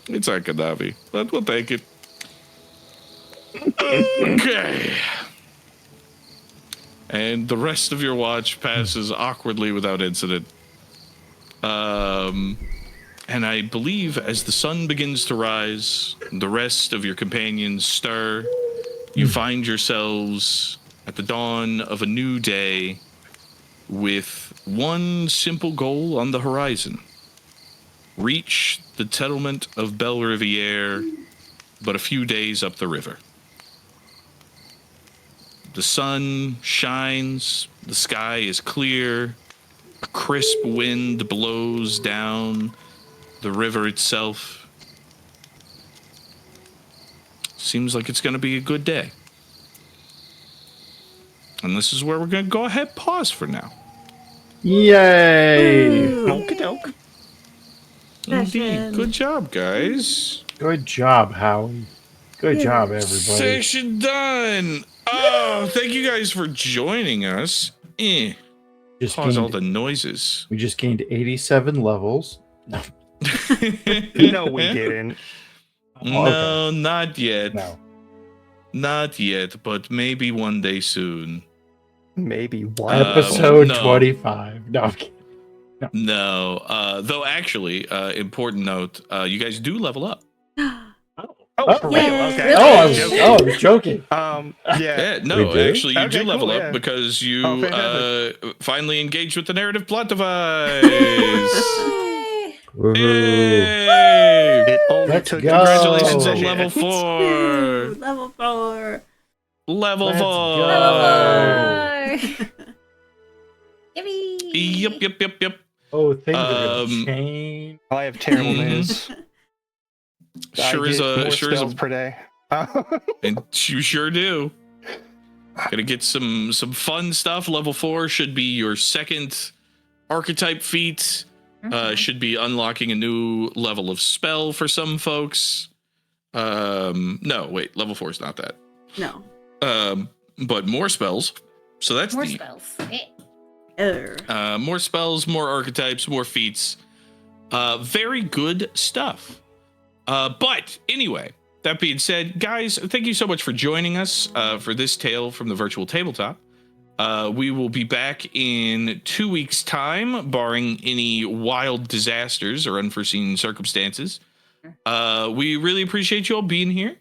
It's Arkadavi, but we'll take it. Okay. And the rest of your watch passes awkwardly without incident. And I believe as the sun begins to rise, the rest of your companions stir. You find yourselves at the dawn of a new day with one simple goal on the horizon. Reach the settlement of Belle Riviere but a few days up the river. The sun shines, the sky is clear, a crisp wind blows down the river itself. Seems like it's going to be a good day. And this is where we're going to go ahead and pause for now. Yay! Okie-doke. Indeed. Good job, guys. Good job, Howie. Good job, everybody. Session done. Oh, thank you guys for joining us. Just Pause all gained, the noises. we just gained 87 levels. No. No, we didn't. No, not yet. No. Not yet, but maybe one day soon. Maybe one. Episode no. 25. No, I'm kidding. No. Though, actually, important note, you guys do level up. Oh, for real? Okay. Oh, I Really? was joking. Yeah. Yeah, no, We do? actually, you Okay, do level cool, up yeah. because you Oh, fantastic. finally engaged with the narrative plot device. Woohoo. Yay! It only Let's took go. Congratulations on session. level 4. Level 4. Level Let's 4. go. Yippee! Yep. Oh, things are gonna Um, change. I have terrible Mhm. news. Sure I is get more a spells per day. and you sure do. Gonna get some fun stuff. Level 4 should be your second archetype feat. Should be unlocking a new level of spell for some folks. No, wait, level 4 is not that. No. But more spells. So that's More neat. spells. More spells, more archetypes, more feats. Very good stuff. But anyway, that being said, guys, thank you so much for joining us for this tale from the virtual tabletop. We will be back in 2 weeks' time, barring any wild disasters or unforeseen circumstances. We really appreciate you all being here.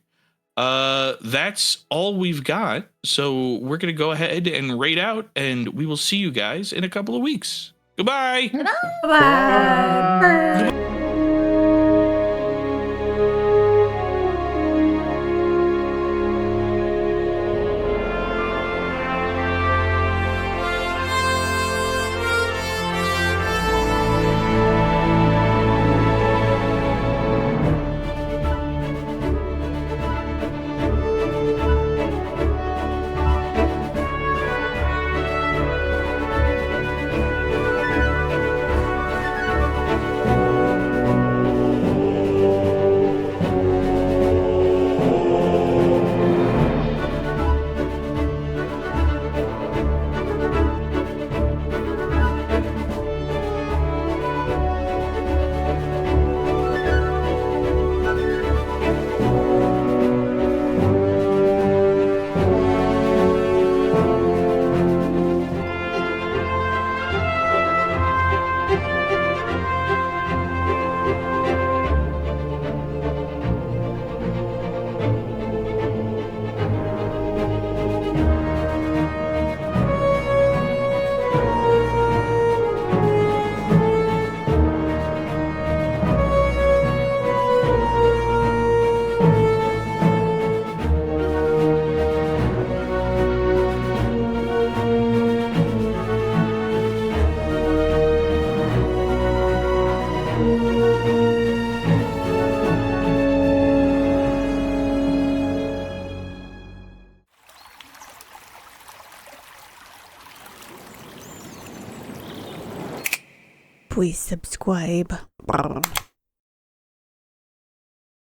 That's all we've got. So we're going to go ahead and raid out, and we will see you guys in a couple of weeks. Goodbye. Bye. Please subscribe.